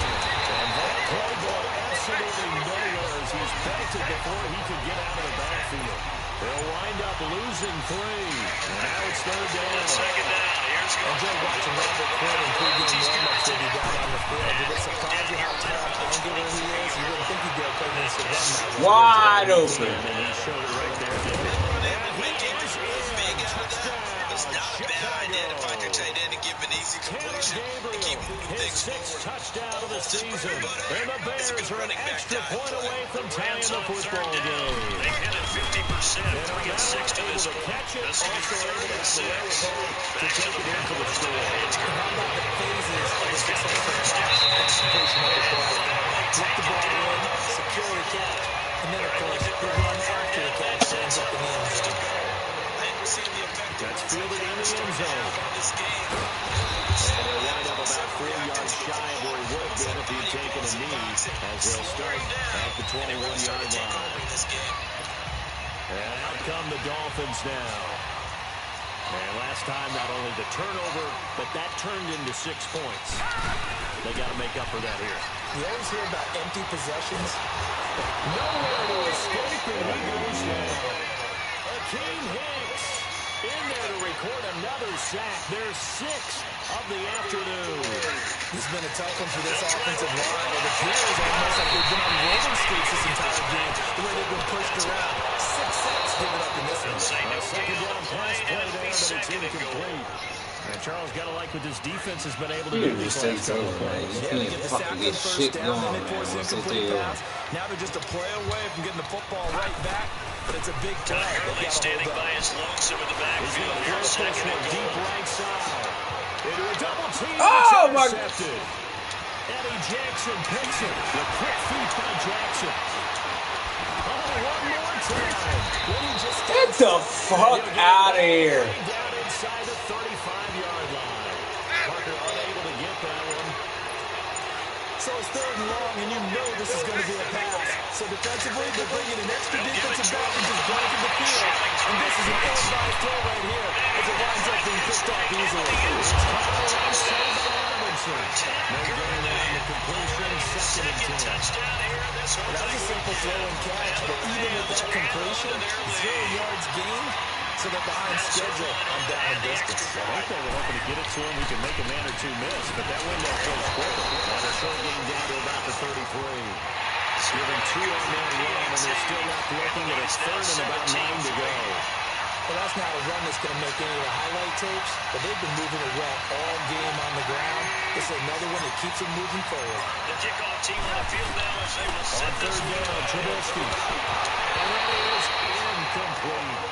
And that play ball absolutely nowhere as he's belted before he could get out of the backfield. They'll wind up losing 3. And now it's third down. Second down. Here's And Joe, watching Robert Quinn in pregame warm-ups with you down on the field, did it surprise you how tall and angular he is? You wouldn't think he'd be able to play against the run now. Wide open. And he showed it right there. It's not a bad idea to find your tight end and give him an easy easy completion and keep moving things forward. Touchdown of the Almost as season. pretty, but And the Bears are an extra point away from tying the football game. They've hit it 50%, 3 and 6 to this point. Catch it, This will be also able to have the 3rd and 6. wherewithal to Back to take the it in for the Panthers score. today. It's How Gurley. about the phases of a Plays down successful first pass down and 6. completion of the play? Finally Get the taken ball down. in, secure the catch, and then, of course, the run after the catch ends up in the end zone. I think we're seeing the effect of That's what fielded in the Zach end zone. on this game. And he'll wind up about 4 yards shy of where he would have been if he'd taken a knee, as they'll start at the 21-yard line. And out come the Dolphins now. And last time, not only the turnover, but that turned into 6 points. They got to make up for that here. You always hear about empty possessions. Nowhere to escape, and he goes down. Akeem Hicks in there to record another sack. Their 6th of the afternoon. This has been a tough one for this offensive line. It appears almost like they've been on rolling skates this entire game, the way they've been pushed around. 6 sacks given up in this one. Second down pass play there, but it's incomplete. And Charles, got to like what this defense has been able to do these last couple of plays. You can't fucking get shit going, man. Now they're just a play away from getting the football right back, but it's a big play. Gurley standing by his lonesome in the backfield here. Second and goal. Deep right side. Into a double team. Oh, my. Intercepted. Eddie Jackson picks it. The quick feet by Jackson. Oh, one more time. Get the fuck out of here. Down inside the 35-yard line. Parker unable to get that one. So it's 3rd and long, and you know this is going to be a pass. So defensively, they're bringing an extra defensive back and just blocking the field. And this is an ill-advised throw right here as it winds up being picked off easily. No gain on the completion. Second and 10. Touchdown here in this one. That was a simple throw and catch, but even with that completion, 0 yards gained, so they're behind schedule on down and distance. I think they were hoping to get it to him. We can make a man or two miss, but that window closed quicker. Now they're short game down to about the 33. Giving 2 on that run, and they're still left looking at a 3rd and about 9 to go. Well, that's not a run that's going to make any of the highlight tapes, but they've been moving it well all game on the ground. This is another one that keeps them moving forward. The kickoff team on the field now as they will set this one down. Trubisky. And that is incomplete.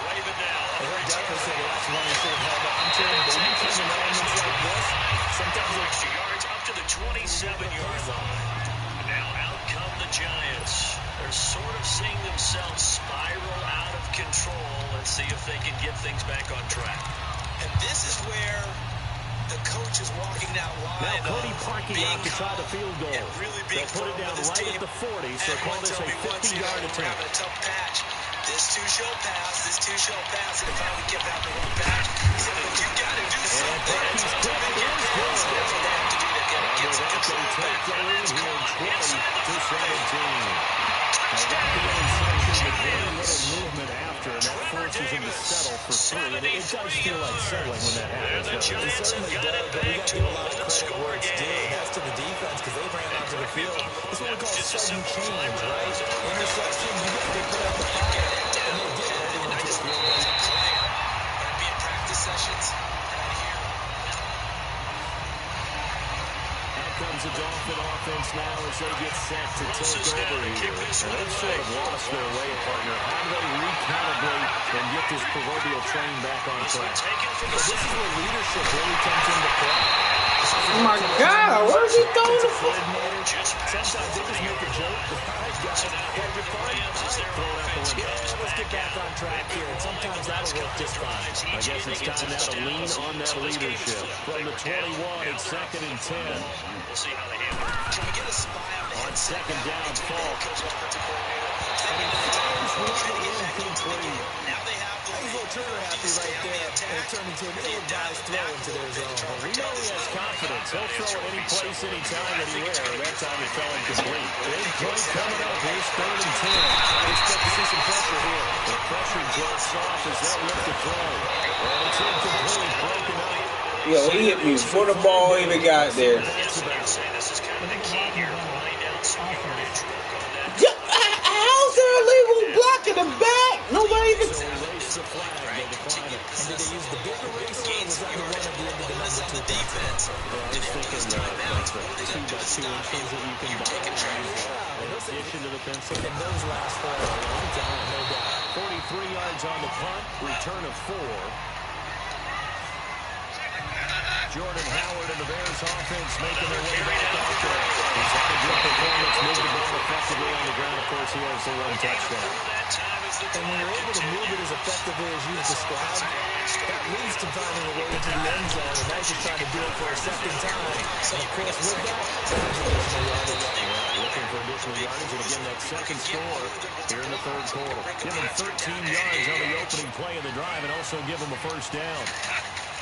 Raven down. He'll definitely say the last one he should have held on to him, but when you come in elements like this, sometimes Extra yards up to the 27-yard line. Now out come the Giants. They're sort of seeing themselves spiral out of control. Let's see if they can get things back on track. And this is where the coach is walking that line. Now Cody parking out to try the field goal. Really They'll put it down right at the 40, so call this a 50-yard attempt. A tough patch. This two shall pass. This two shall pass. And finally get back the wrong patch. He said, look, you got to do something. Parkey's kick is good. That's what they have to do. They got to get some control back. Let's go. 20-17. Very little movement after, and that forces him to settle for 3. And it does feel like settling when that happens. it certainly does, but we got to give a lot of credit where it's due. That's to the defense because they ran onto the field. It's what we call sudden change, right? Interception, you got to put out the fire, and they did. Everyone took the field. Might be in practice sessions. Comes the Dolphin offense now as they get set to take over here. And they've sort of lost their way, partner. How do they recalibrate and get this proverbial train back on track? This is where leadership really comes into play. Oh my God, where is he going to fuck? Sometimes they just make a joke. All right, guys, had your fun? All right, throw it out the window. Yeah, let's get back on track here. And sometimes that'll work just fine. I guess it's time now to lean on that leadership. From the 21, it's 2nd and 10. We'll see how they handle it. Can we get a spy on the On second down, Falk. Now they have the He's a little trigger happy right there, and it turned into an ill-advised throw into their zone. We know he has confidence. He'll throw it any place, any time, anywhere. That time it fell incomplete. Big play coming up. Here's 3rd and 10. I expect to see some pressure here. The pressure drops off as they'll lift the throw. And it's incomplete, broken up. Yo, he hit me before the ball even got there. This is kind of the key here. Running down How's there a legal block in the back? Nobody even... It's a flag. Right? They decline it. And did they use the big eraser or was that the one at the end of the number 2 defense? Did they have those timeouts? What are they going to do to stop you? You're taking charge. In addition to the pencil. And those last for a long time, no doubt. 43 yards on the punt. Return of 4. Jordan Howard and the Bears offense making their way back out there. He's had a good performance, moved the ball effectively on the ground. Of course, he has the 1 touchdown. And when you're able to move it as effectively as you've described, that leads to finding a way into the end zone. And now you're trying to do it for a second time. And of course, with that, there's additional yardage. Looking for additional yardage. And again, that second score here in the third quarter. Give him 13 yards on the opening play of the drive and also give him a first down.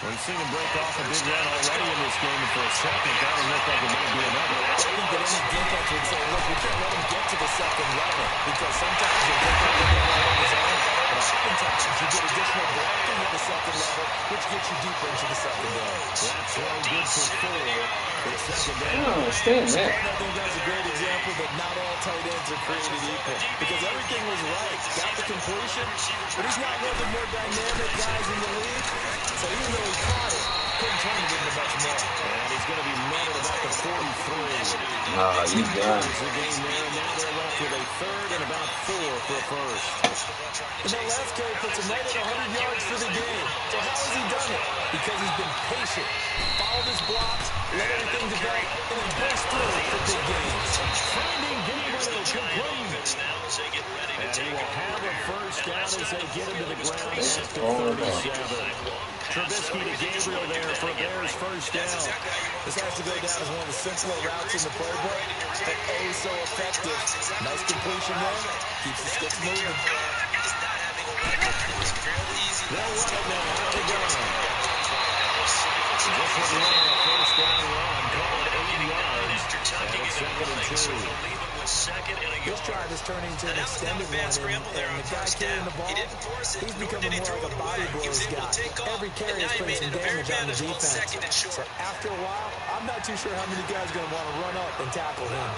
We've seen him break off a big run already in this game, and for a second, that would look like it might be another. I think that any defense would say, look, we can't let him get to the second level, because sometimes you'll get that big run on his own, but oftentimes you get additional blocking at the second level, which gets you deeper into the second down. That throw good for 4. It's second down. I don't understand that. I think that's a great example that not all tight ends are created equal, because everything was right. Got the completion, but he's not one of the more dynamic guys in the league, so even though he caught it, couldn't turn it into much more. And he's going to be met at about the 43. You done. The game there, and now they're left with a third and about 4 for a first. And that last carry puts him right at 100 yards for the game. So how has he done it? Because he's been patient, followed his blocks, let everything develop, and then burst through for big games. Finding Gabriel complete. And he will have a first down as they get him to the ground at the 37. Trubisky to Gabriel there for Bears first down. This has to go down as one of the simpler routes in the playbook, but oh so effective. Nice completion there. Keeps the sticks moving. They'll run it now out of the gun. Just with a first down run, call it 80 yards. And it's second and 2. This drive is turning into an extended one, and the guy carrying the ball, he's becoming more like a body blows guy. Every carry is putting some damage on the defense. So after a while, I'm not too sure how many guys are going to want to run up and tackle him.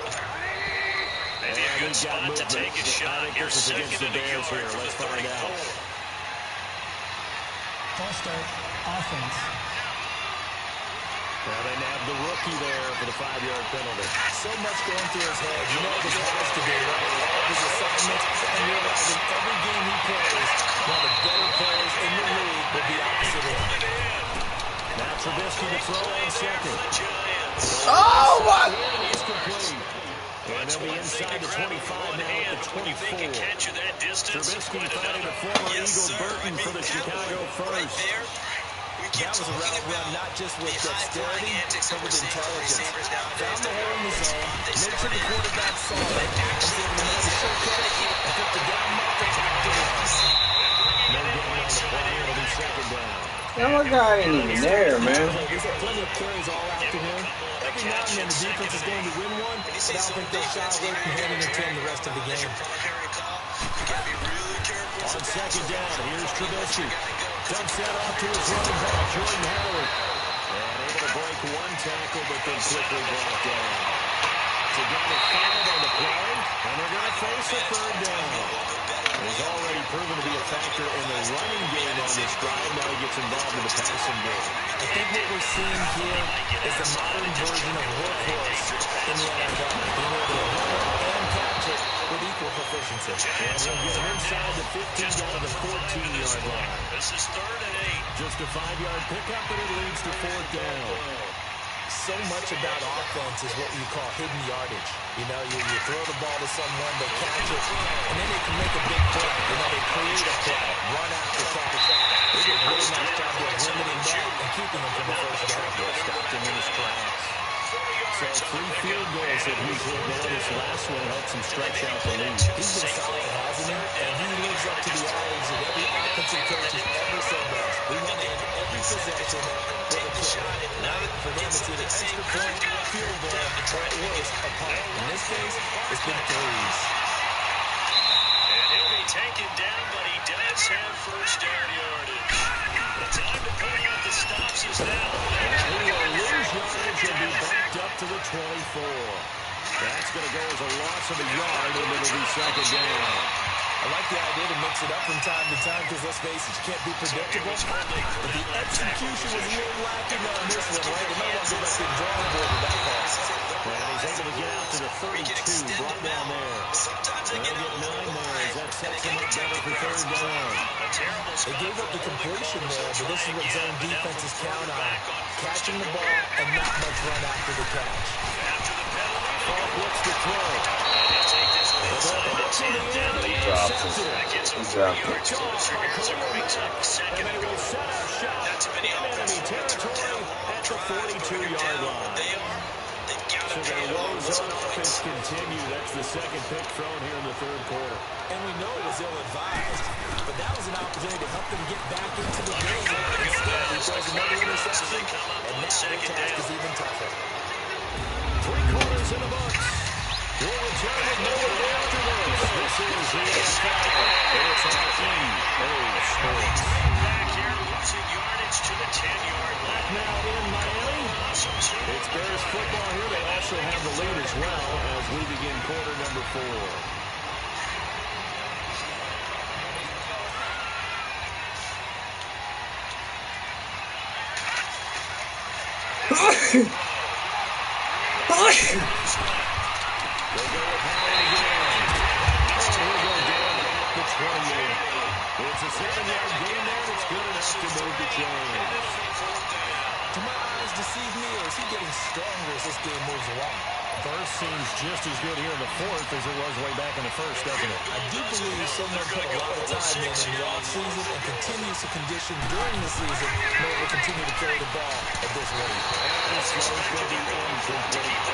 Maybe a good spot to take a shot. You're second in the yardage. Let's find out. False start, offense. Well, they nabbed the rookie there for the 5-yard penalty. So much going through his head. You know this has to be right. All of his assignments and realizing every game he plays, one of the better players in the league will be opposite him. Now Trubisky to throw on second. Oh, my! He's complete. And they'll be inside the 25 now at the 24. Trubisky finding the former Eagle Burton for the Chicago first. That was a route run not just with dexterity, but with intelligence. Found the hole in the zone, made sure the quarterback saw it, and was able to make a showcase and put the down marker back to us. No gain on the play, it'll be second down. Now my guy ain't even there, man. He's had plenty of carries all afternoon. Every now and then the defense is going to win one, but I don't think they'll shy away from handing it to him the rest of the game. On second down, here's Trubisky. Dumps that off to his running back, Jordan Howard. And able to break one tackle, but then quickly brought down. So down to 5 on the play, and they're going to face a third down. He's already proven to be a factor in the running game on this drive. Now he gets involved in the passing game. I think what we're seeing here is the modern version of workhorse in the NFL. Being able to run and catch it with equal proficiency. And he'll get him inside the 15 down to the 14-yard line. This is 3rd and 8. Just a 5-yard pickup, and it leads to 4th down. So much about offense is what you call hidden yardage. You know, you throw the ball to someone, they catch it, and then they can make a big play. You know, they create a play, run after catch. They did a really nice job of limiting that and keeping them from the first down. Stopped him in his tracks. So 3 field goals that he's hit now. This last one helps him stretch out the lead. He's been solid, hasn't he? And he lives up to the adage that every offensive coach has ever said best. We want to end every possession with a kick. Right? For them, it's either extra point, field goal, or at worst, a punt. In this case, it's been threes. And he'll be taken down, but he does have first down yardage. The time to pull out the stops is now. He will lose yardage and be backed up to the 24. That's going to go as a loss of a yard, and it'll be second down. I like the idea to mix it up from time to time because, let's face it, you can't be predictable. But the execution was a little lacking on this one, right? They might want to go back to the drawing board with that pass. And he's able to get out to the 32, brought down there. They'll get 9 there as that sets him up better for third down. They gave up the completion there, but this is what zone defenses count on. Catching the ball and not much run after the catch. Falk looks to throw. He dropped it. He dropped it. And they will set our shot in enemy territory at the 42-yard line. So their woes on offense continue. That's the second pick thrown here in the third quarter. And we know it was ill-advised, but that was an opportunity to help them get back into the game. Instead, he throws another interception, and now their task is even tougher. 3 quarters in the books. We'll return with more after this. This is the NFL. And it's on EA Sports. Back here, losing yardage to the 10-yard line. Now in Miami, it's Bears football here. They also have the lead as well as we begin quarter number 4. They'll go with Howard again. And he'll go down at the 28. It's a 7-yard gain there. It's good enough to move the chains. Do my eyes deceive me, or is he getting stronger as this game moves along? First seems just as good here in the fourth as it was way back in the first, doesn't it? I do believe someone put a lot of time in the offseason and continues to condition during the season in order to continue to carry the ball at this rate. And this one's going to be incomplete.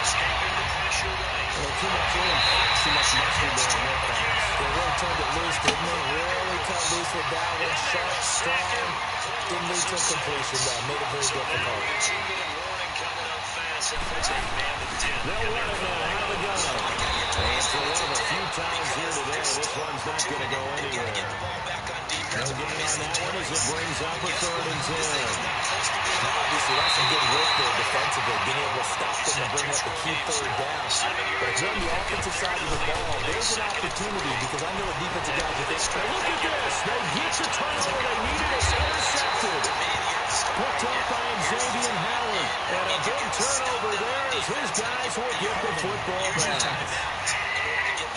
Escaping the pressure right. Too much oomph, too much mustard there on that pass. They really turned it loose, didn't they? Really cut loose with that one. Sharp, strong. Didn't lead to completion, though. Made it very difficult. They'll run it now. Out of the gun. And for one of a few times here today, this one's not going to go anywhere. No gain on that one as it brings up a 3rd and 10. Obviously, that's some good work there defensively, being able to stop them and bring up the key 3rd down. But if you're on the offensive side of the ball, there's an opportunity because I know a defensive guy with this. Look at this. They get the turnover they needed. It's intercepted. Picked up by Xavier Howard. And a big turnover there as his guys will get the football back.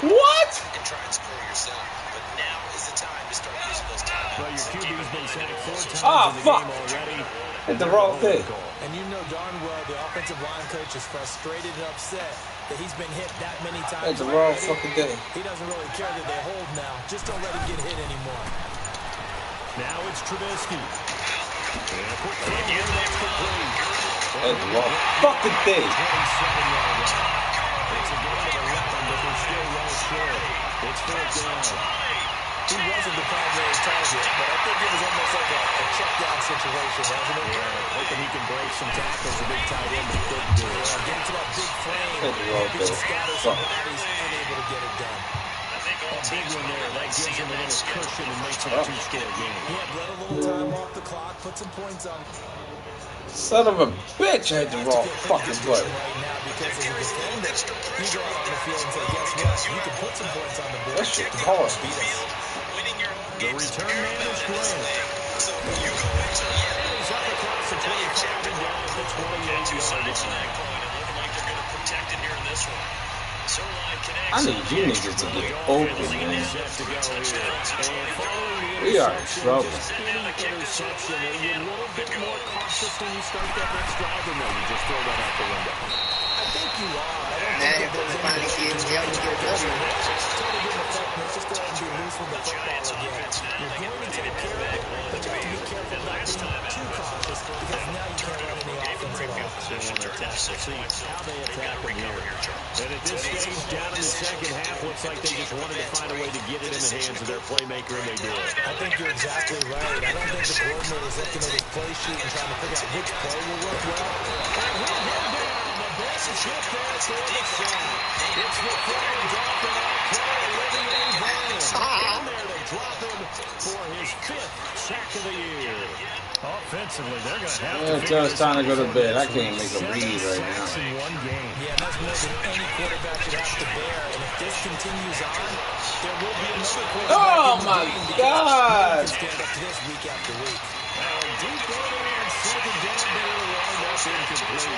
What? And try and score yourself. But now is the time to start using those timeouts. Well, your QB's been sacked 4 times in the fuck. game already. Hit the wrong thing. And you know darn well the offensive line coach is frustrated and upset that he's been hit that many times. That's the wrong fucking thing. He doesn't really care that they hold now. Just don't let him get hit anymore. Now it's Trubisky. And a quick throw here, that's complete. That's the wrong fucking thing. 27-yard line. It's a gain of 11, but they're still well short. It's 4th down. He wasn't the primary target, but I think it was almost like a check-down situation, wasn't it? Yeah, hoping he can break some tackles, a big tight end, but couldn't do it. Get into that big frame, hoping to scatter some bodies, unable to get it done. A big one there. That gives him a little cushion and makes it a 2-score game. Yeah, let a little time off the clock, put some points on. Son of a bitch, I had the wrong fucking play. Right now, because as a defender, you go out on the field and say, guess what? You can put some points on the board. That shit hard. The return man is Grant. He's up across the 25 and down at the 28-yard line. I need you niggas to get open, man. We are in trouble. Interception. Are you a little bit more cautious when you start that next drive, or no, you just throw that out the window? I think you are. Man, if there's finally kids, they always get a W. Just go ahead and be loose with the football again. You're going to take care of it, but you have to be careful not being too cautious because now you can't run any offense at all. How they attack them here. And at this stage, down in the second half, looks like they just wanted to find a way to get it in the hands of their playmaker, and they did. I think you're exactly right. I don't think the coordinator is looking at his play sheet and trying to figure out which play will work well. And he'll go down. The ball is hit there for the sack. It's the flag drop and all-pro Olivier Vernon. In there to drop him for his 5th sack of the year. Offensively, they're going to have to figure it's time to go to bed. I can't make a read right now. Yeah, that's more than any quarterback should have to bear. And if this continues on, there will be another quarterback. Oh my God! Stand up to this week after week. Deep over and second down, they will wind up incomplete.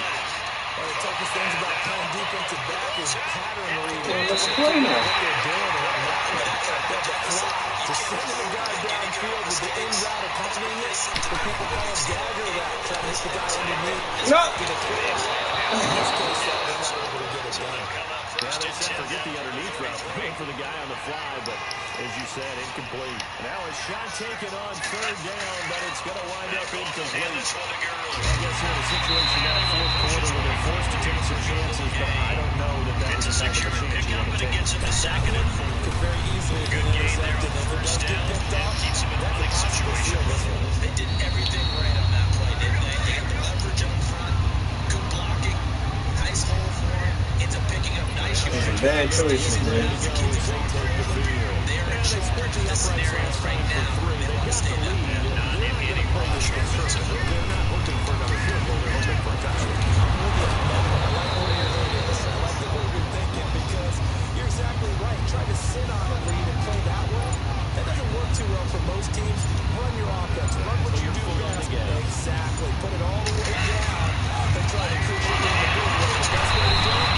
One of the toughest things about playing defensive back is pattern reading. Yeah, let's play now. What they're doing on that one. But the fly, just sending the guy downfield with the in route accompanying it, the people call it dagger route, trying to hit the guy underneath. No. In this case, they're not able to get it done. Yeah, they said forget the underneath route, praying for the guy on the fly, but as you said, incomplete. Now a shot taken on third down, but it's going to wind up incomplete. I guess we're in a situation now, fourth quarter, where they're forced to take some chances, but I don't know that that's the type of chance you want to take. Gets him to second and could very easily get intercepted. If it does get picked off, keeps him in a big situation. They did everything right on that play, didn't they? They got the leverage up front, good blocking, nice hole for him, ends up picking up nice yards. Some bad choices, man. They are in charge of the scenarios right now. They want to stay that man. They're not looking for another field goal, they're hoping for a touchdown. You're exactly right. Try to sit on a lead and play that way. That doesn't work too well for most teams. Run your offense. Run what you do best. Exactly. Put it all the way down and try to create the game the good way. The best way to do it.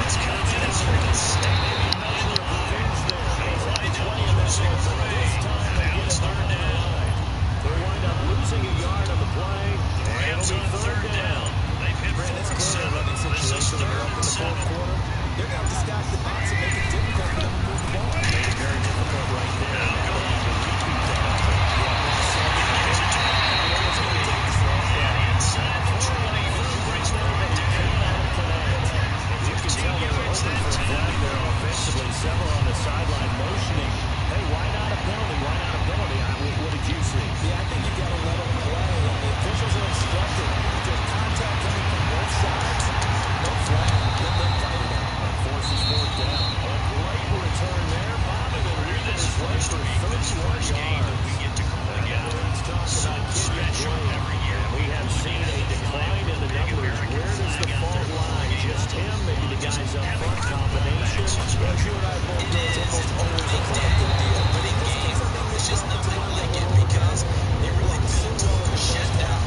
It's confidence for the state. Another revenge there. They wind up losing play. Now it's third down. They wind up losing a yard on the play. Rams on third down. They've hit 4 of 7. This is third and 7. They're going to have to stack the box and make it difficult for them to move the ball. Made it very difficult right there. Now Now going they need to repeat that. inside the 20. Brings one down. You can tell they were hoping for a flag there offensively. Several on the sideline motioning. Hey, why not a penalty? Why not a penalty? What did you see? Yeah, I think you got to let them play. And the officials are instructed. If there's contact coming from both sides, no flag. Let them fight it out. Forces fourth down. A great return there. Bobbing and weaving his way for 31 yards. We get to call again. Let's talk about Special every year. We have seen a decline in the numbers. Where does the fault lie? Just him? Maybe the guys up front combination? Well, you and I both know it's almost always a collective deal. But in games, it's just nothing like it because they really built to shut down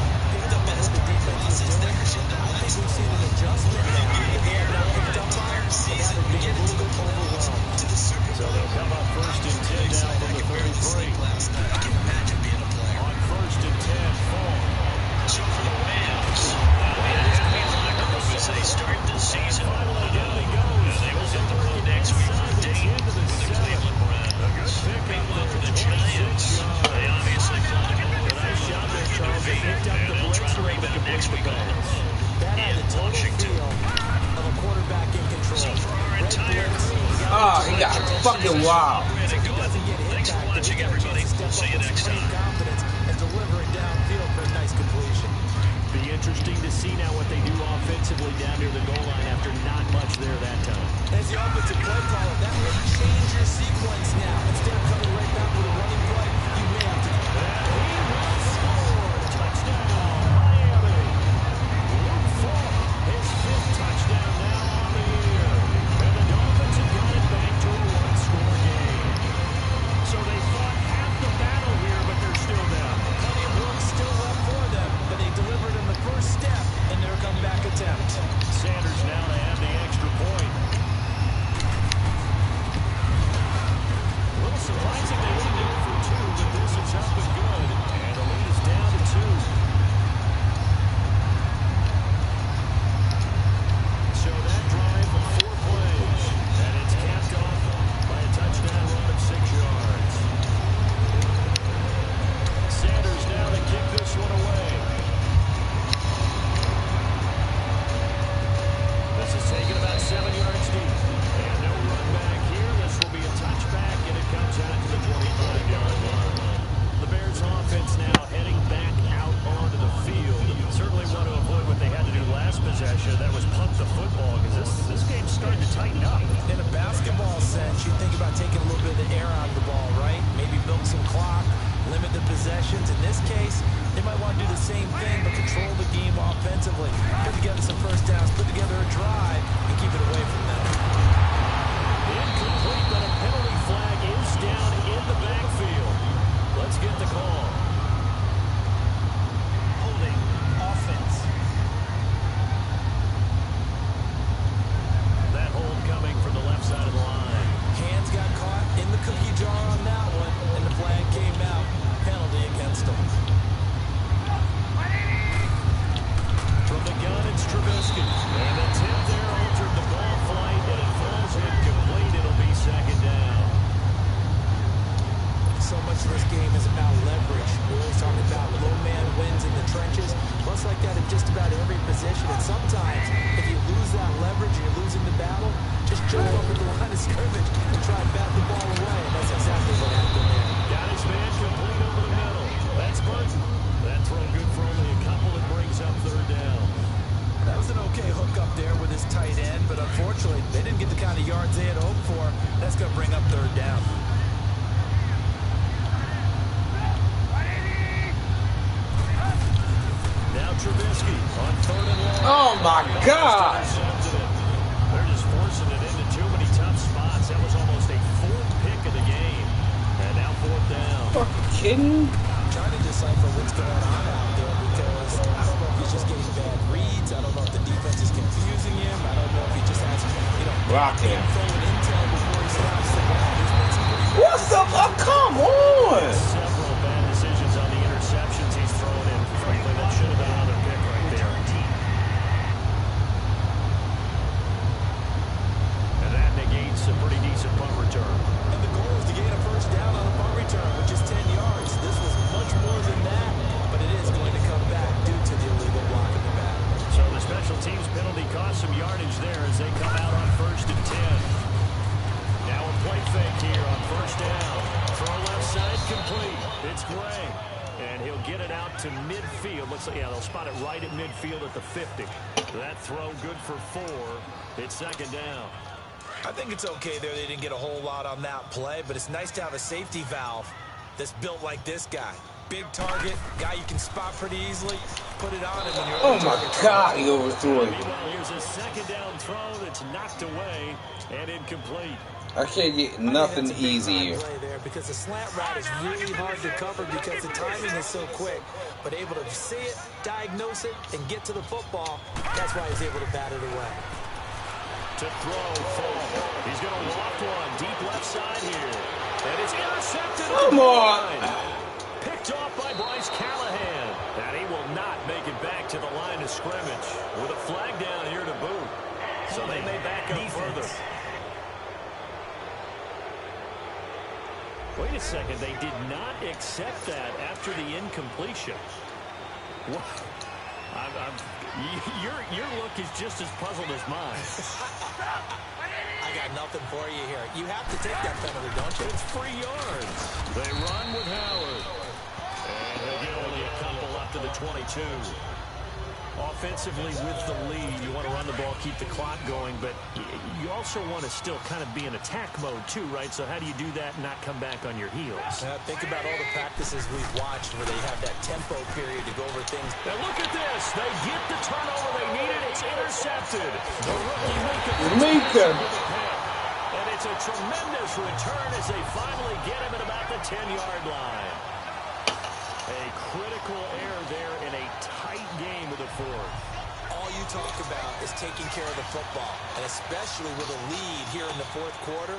the best defenses there. I think we've seen an adjustment now. They have now picked up on season. We get a little bit overwhelmed to the Super Bowl. So they'll come up first and 10 down from the 33. I can imagine being a player. On first and 10, Fall. So for the Rams, we locker room as they start the season. They will hit the road next week for a date with the Cleveland Browns. Meanwhile, for the Giants, they obviously fought to get rid of Nice job there, Charles. They picked up the blitz try to and able to rebound next complete week the on pass. That had the total Washington. feel of a quarterback in control. So for our entire crew, Oh, he got fucking wild. really good. Thanks for watching, everybody. See you next time. Confidence and delivering downfield for a nice completion. Be interesting to see now what they do offensively down near the goal line after not much there that time. As the offensive play caller, that may change your sequence now. Instead of coming right back with a running play, you may have to. He will score! Touchdown, Miami! Luke Falk, his 5th touchdown now on the year. And the Dolphins have got it back to a one-score game. So they fought half the battle here, but they're still down. Plenty of work still left for them, but they delivered in the first step in their comeback attempt. Sanders now to have the extra point. A little surprising they wouldn't do it for 2. this case, they might want to do the same thing, but control the game offensively. Put together some first downs, put together a drive, and keep it away from them. Incomplete, but a penalty flag is down in the backfield. Let's get the call. Holding offense. That hold coming from the left side of the line. Hands got caught in the cookie jar on that one, and the flag came out. Penalty against them. From the gun, it's Trubisky. And the tip there altered the ball flight, and it falls incomplete. It'll be second down. So much of this game is about leverage. We always talk about low man wins in the trenches. Well, it's like that in just about every position. And sometimes, if you lose that leverage, you're losing the battle, just jump up at the line of scrimmage and try to bat the ball away. And that's exactly what happened there. Got his man complete over the middle. That's Burton. That throw good for only a couple. It brings up third down. That was an okay hook up there with his tight end, but unfortunately, they didn't get the kind of yards they had hoped for. That's going to bring up third down. Now Trubisky on third and long. Oh my God! They're just forcing it into too many tough spots. That was almost a fourth pick of the game. And now fourth down. Fucking kidding? I'm trying to decipher what's going on out there because I don't know if he's just getting bad reads. I don't know if the defense is confusing him. I don't know if he just has, blocking him. info and intel before he snaps the ball. What's up? Oh, come on! Several bad decisions on the interceptions he's thrown in. Frankly, that should have been another pick right there. And that negates a pretty decent punt return. And the goal is to gain a first down on a punt return, which is 10 yards. This was much more than that, but it is going to come back due to the illegal block in the back. So the special teams penalty cost some yardage there as they come out on 1st and 10. Now a play fake here on first down. Throw left side complete. It's Gray. And he'll get it out to midfield. Looks like, yeah, they'll spot it right at midfield at the 50. That throw good for 4. It's second down. I think it's okay there. They didn't get a whole lot on that play, but it's nice to have a safety valve that's built like this guy. Big target, guy you can spot pretty easily. Put it on him when you're Oh my God, he overthrew it. Meanwhile, here's a second down throw that's knocked away and incomplete. I can't get nothing easier. There because the slant route is really hard to cover because the timing is so quick. But able to see it, diagnose it, and get to the football, that's why he's able to bat it away. To throw, fall. He's going to loft one deep left side here. And it's intercepted. Come on. Picked off by Bryce Callahan. And he will not make it back to the line of scrimmage with a flag down here to boot. So they may back up further. Wait a second. They did not accept that after the incompletion. What? Your look is just as puzzled as mine. I got nothing for you here. You have to take that penalty, don't you? It's 3 yards. They run with Howard. And they'll get only a couple up to the 22. Offensively with the lead, you want to run the ball, keep the clock going, but you also want to still kind of be in attack mode too, right? So how do you do that and not come back on your heels? Think about all the practices we've watched where they have that tempo period to go over things. Now look at this. They get the turnover they needed. It's intercepted. The rookie Mika. And it's a tremendous return as they finally get him at about the 10-yard line. A critical error there in a tight game with a fourth. All you talk about is taking care of the football, and especially with a lead here in the fourth quarter,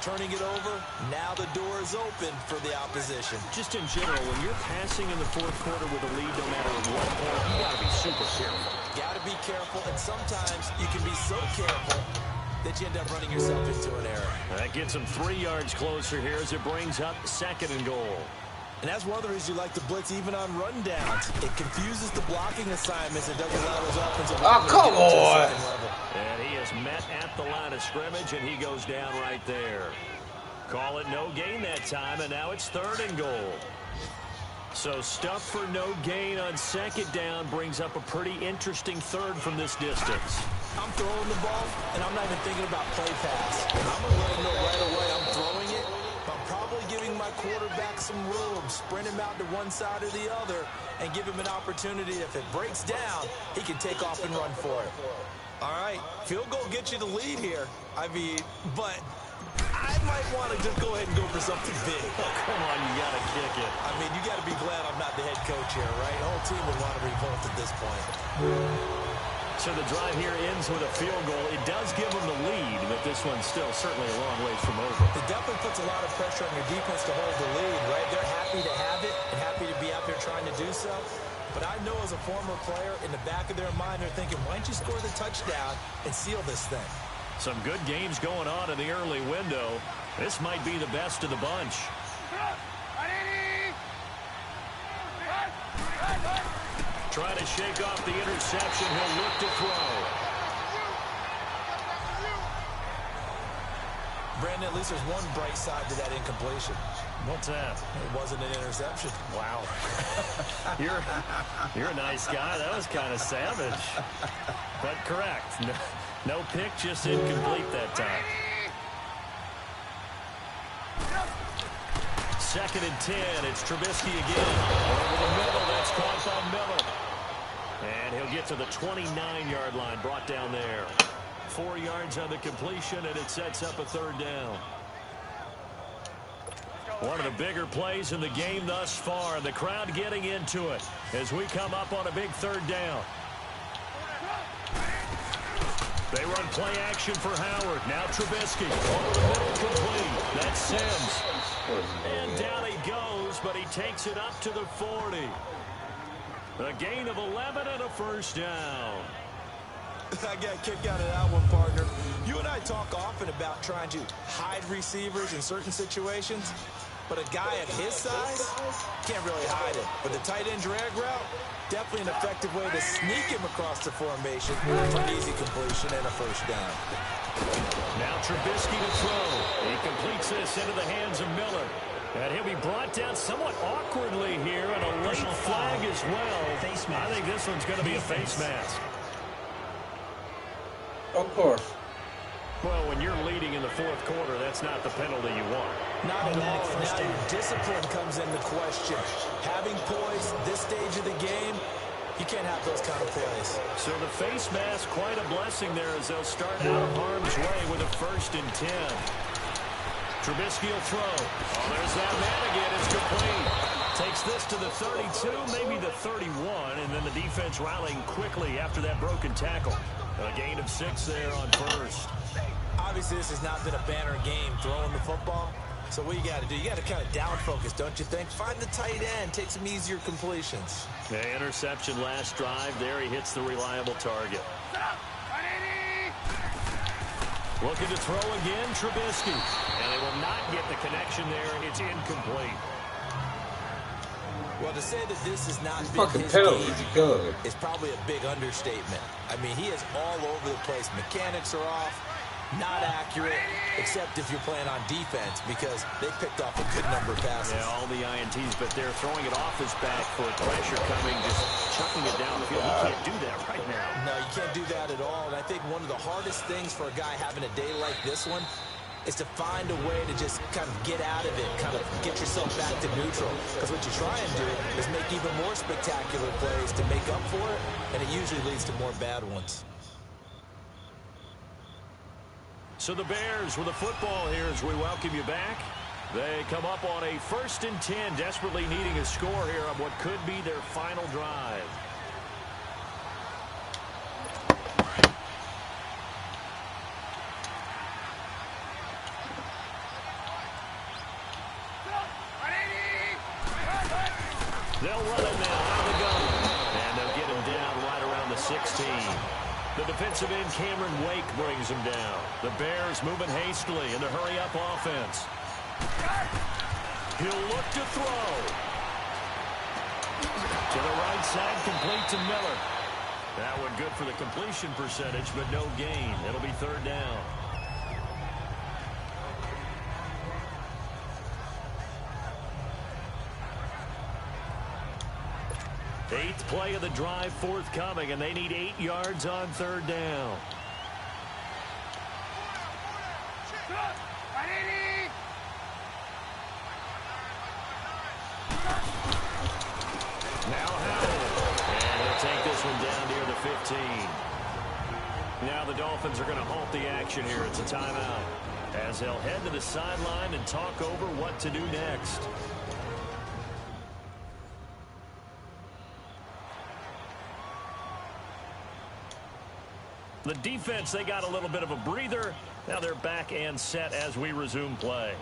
turning it over, now the door is open for the opposition. Just in general, when you're passing in the fourth quarter with a lead, no matter what point, you got to be super careful. Got to be careful, and sometimes you can be so careful that you end up running yourself into an error. That gets them 3 yards closer here as it brings up 2nd and goal. And that's one of the reasons you like to blitz even on rundowns. It confuses the blocking assignments. It doesn't allow those offensive Oh, come on. And he is met at the line of scrimmage, and he goes down right there. Call it no gain that time, and now it's 3rd and goal. So stuff for no gain on 2nd down brings up a pretty interesting 3rd from this distance. I'm throwing the ball, and I'm not even thinking about play pass. I'm going to let them know right away I'm throwing it. I'm probably giving my quarterback some room, sprint him out to one side or the other, and give him an opportunity. If it breaks down, he can take off and run for it. All right, field goal gets you the lead here. I mean, but I might want to just go ahead and go for something big. Oh, come on, you got to kick it. I mean, you got to be glad I'm not the head coach here, right? The whole team would want to revolt at this point. So the drive here ends with a field goal. It does give them the lead, but this one's still certainly a long ways from over. It definitely puts a lot of pressure on your defense to hold the lead, right? They're happy to have it and happy to be out there trying to do so. But I know as a former player, in the back of their mind, they're thinking, why don't you score the touchdown and seal this thing? Some good games going on in the early window. This might be the best of the bunch. Trying to shake off the interception. He'll look to throw. Brandon, at least there's one bright side to that incompletion. What's that? It wasn't an interception. Wow. You're a nice guy. That was kind of savage. But correct. No pick, just incomplete that time. 2nd and 10. It's Trubisky again. Over the middle. That's caught by Miller. And he'll get to the 29-yard line. Brought down there. 4 yards on the completion, and it sets up a 3rd down. One of the bigger plays in the game thus far. The crowd getting into it as we come up on a big 3rd down. They run play action for Howard. Now Trubisky. Over the middle, complete. That's Sims. And down he goes, but he takes it up to the 40. A gain of 11 and a 1st down. I got a kick out of that one, partner. You and I talk often about trying to hide receivers in certain situations, but a guy of his size can't really hide it. But the tight end drag route, definitely an effective way to sneak him across the formation for an easy completion and a 1st down. Now Trubisky to throw. He completes this into the hands of Miller. And he'll be brought down somewhat awkwardly here, and a late flag as well. I think this one's going to be a face mask. Of course. Well, when you're leading in the 4th quarter, that's not the penalty you want. Not at all. Now your discipline comes into question. Having poise this stage of the game, you can't have those kind of plays. So the face mask, quite a blessing there as they'll start out of harm's way with a 1st and 10. Trubisky will throw. Oh, there's that man again. It's complete. Takes this to the 32, maybe the 31, and then the defense rallying quickly after that broken tackle. A gain of 6 there on 1st. Obviously, this has not been a banner game throwing the football. So what you got to do, you got to kind of down focus, don't you think? Find the tight end, take some easier completions. The interception last drive. There he hits the reliable target. Looking to throw again, Trubisky. And they will not get the connection there. It's incomplete. Well, to say that this has not been his game is probably a big understatement. I mean, he is all over the place. Mechanics are off, not accurate, except if you're playing on defense because they picked off a good number of passes. Yeah, all the INTs, but they're throwing it off his back foot. Pressure coming, just chucking it down the field. You can't do that right now. No, you can't do that at all. And I think one of the hardest things for a guy having a day like this one is to find a way to just kind of get out of it, kind of get yourself back to neutral. Because what you try and do is make even more spectacular plays to make up for it, and it usually leads to more bad ones. So the Bears with the football here as we welcome you back. They come up on a 1st and 10, desperately needing a score here on what could be their final drive. They'll run it now out of the gun. And they'll get him down right around the 16. The defensive end, Cameron Wake, brings him down. The Bears moving hastily in the hurry-up offense. He'll look to throw. To the right side, complete to Miller. That one good for the completion percentage, but no gain. It'll be 3rd down. Eighth play of the drive forthcoming, and they need 8 yards on 3rd down. Now Howell. And he'll take this one down near the 15. Now the Dolphins are going to halt the action here. It's a timeout, as they'll head to the sideline and talk over what to do next. The defense, they got a little bit of a breather. Now they're back and set as we resume play.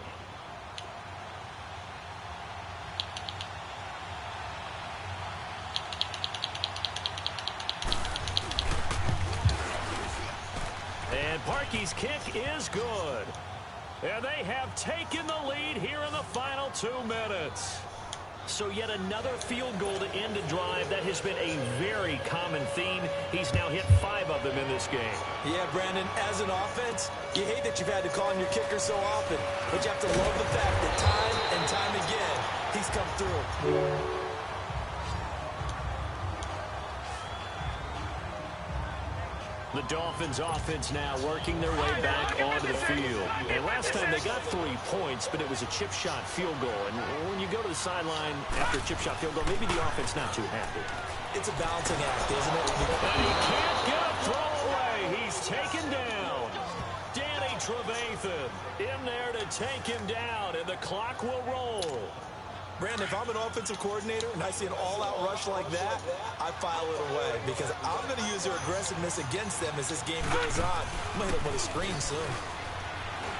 And Parkey's kick is good. And they have taken the lead here in the final 2 minutes. So yet another field goal to end a drive. That has been a very common theme. He's now hit 5 of them in this game. Yeah, Brandon, as an offense, you hate that you've had to call on your kicker so often, but you have to love the fact that time and time again, he's come through. The Dolphins offense now working their way back onto the field. And last time they got 3 points, but it was a chip shot field goal. And when you go to the sideline after a chip shot field goal, maybe the offense not too happy. It's a balancing act, isn't it? And he can't get a throw away. He's taken down. Danny Trevathan in there to take him down, and the clock will roll. Brandon, if I'm an offensive coordinator and I see an all-out rush like that, I file it away because I'm going to use their aggressiveness against them as this game goes on. I'm going to hit them with a screen soon.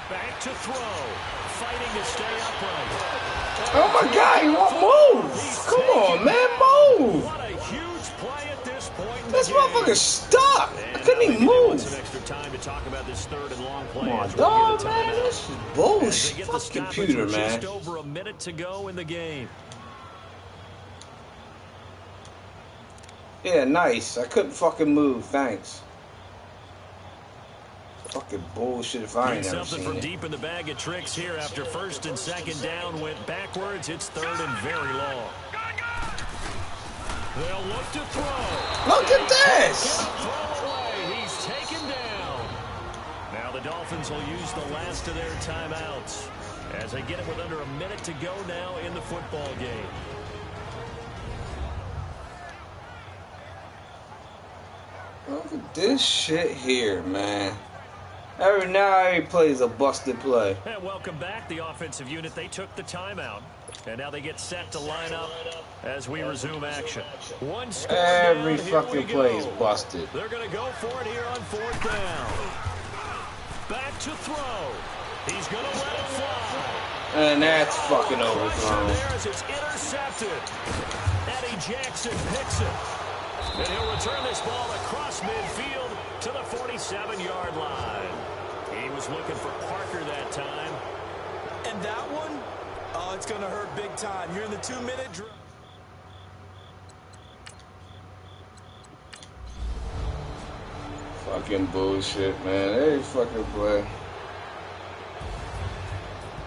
Back to throw. Fighting to stay upright. Oh my God, he won't move. Come on, man, move. What a huge play at this point. This motherfucker's stuck. I couldn't even move. Some extra time to talk about this 3rd and long play. Come on, dog, man. This is bullshit. Fuck computer, man. Just over a minute to go in the game. Yeah, nice. I couldn't fucking move. Thanks. Fucking bullshit if I ain't never something seen from it. deep in the bag of tricks here after 1st and 2nd down went backwards. It's 3rd and very long. They'll look to throw. Look at this. Throw away. He's taken down. Now the Dolphins will use the last of their timeouts as they get it with under a minute to go now in the football game. Look at this shit here, man. Every play is a busted play. And welcome back, the offensive unit. They took the timeout, and now they get set to line up as we resume action. One score Every down, fucking play is busted. They're going to go for it here on 4th down. Back to throw. He's going to let it fly. And that's fucking overthrown. There as it's intercepted. Eddie Jackson picks it. And he'll return this ball across midfield to the 47-yard line. He was looking for Parker that time. And that one, oh, it's going to hurt big time. You're in the 2-minute drill. Fucking bullshit, man. Every fucking play.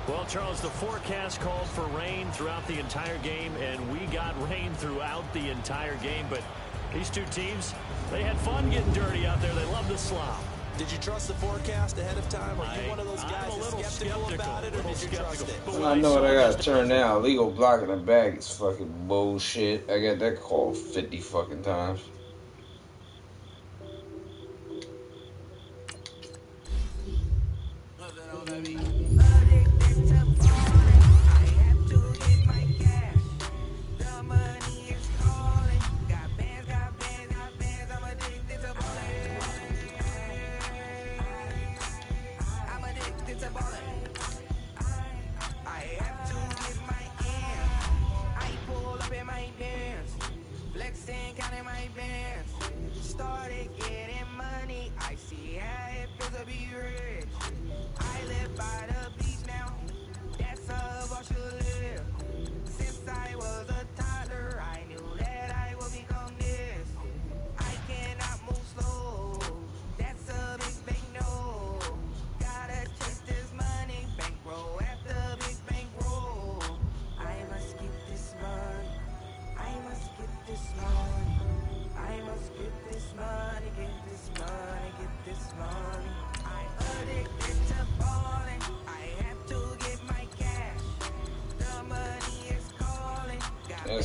Well, Charles, the forecast called for rain throughout the entire game, and we got rain throughout the entire game. But these two teams, they had fun getting dirty out there. They love the slop. Did you trust the forecast ahead of time? Are you one of those guys that's skeptical about it, or did you trust it? I know what I gotta turn down. Legal block in the bag is fucking bullshit. I got that call 50 fucking times.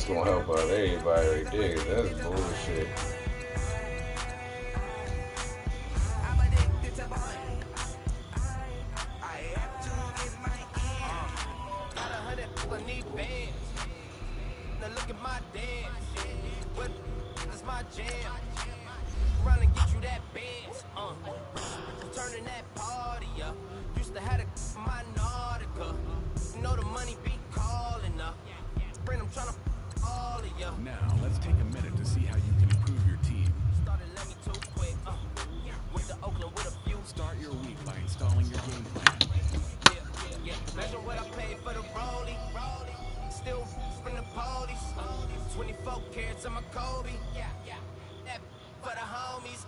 that's gonna help out everybody right there. That's bullshit. Turning that party up. Used to have a my Nautica. You know the money be calling up. Friend, I'm trying to all of you. Now, let's take a minute to see how you can improve your team. Started let me too quick. With the Oakland with a few. Start your week by installing your game plan. Yeah. Measure what I paid for the rollie. Still from the police. 24 carats on my Kobe. Yeah. That for the homies.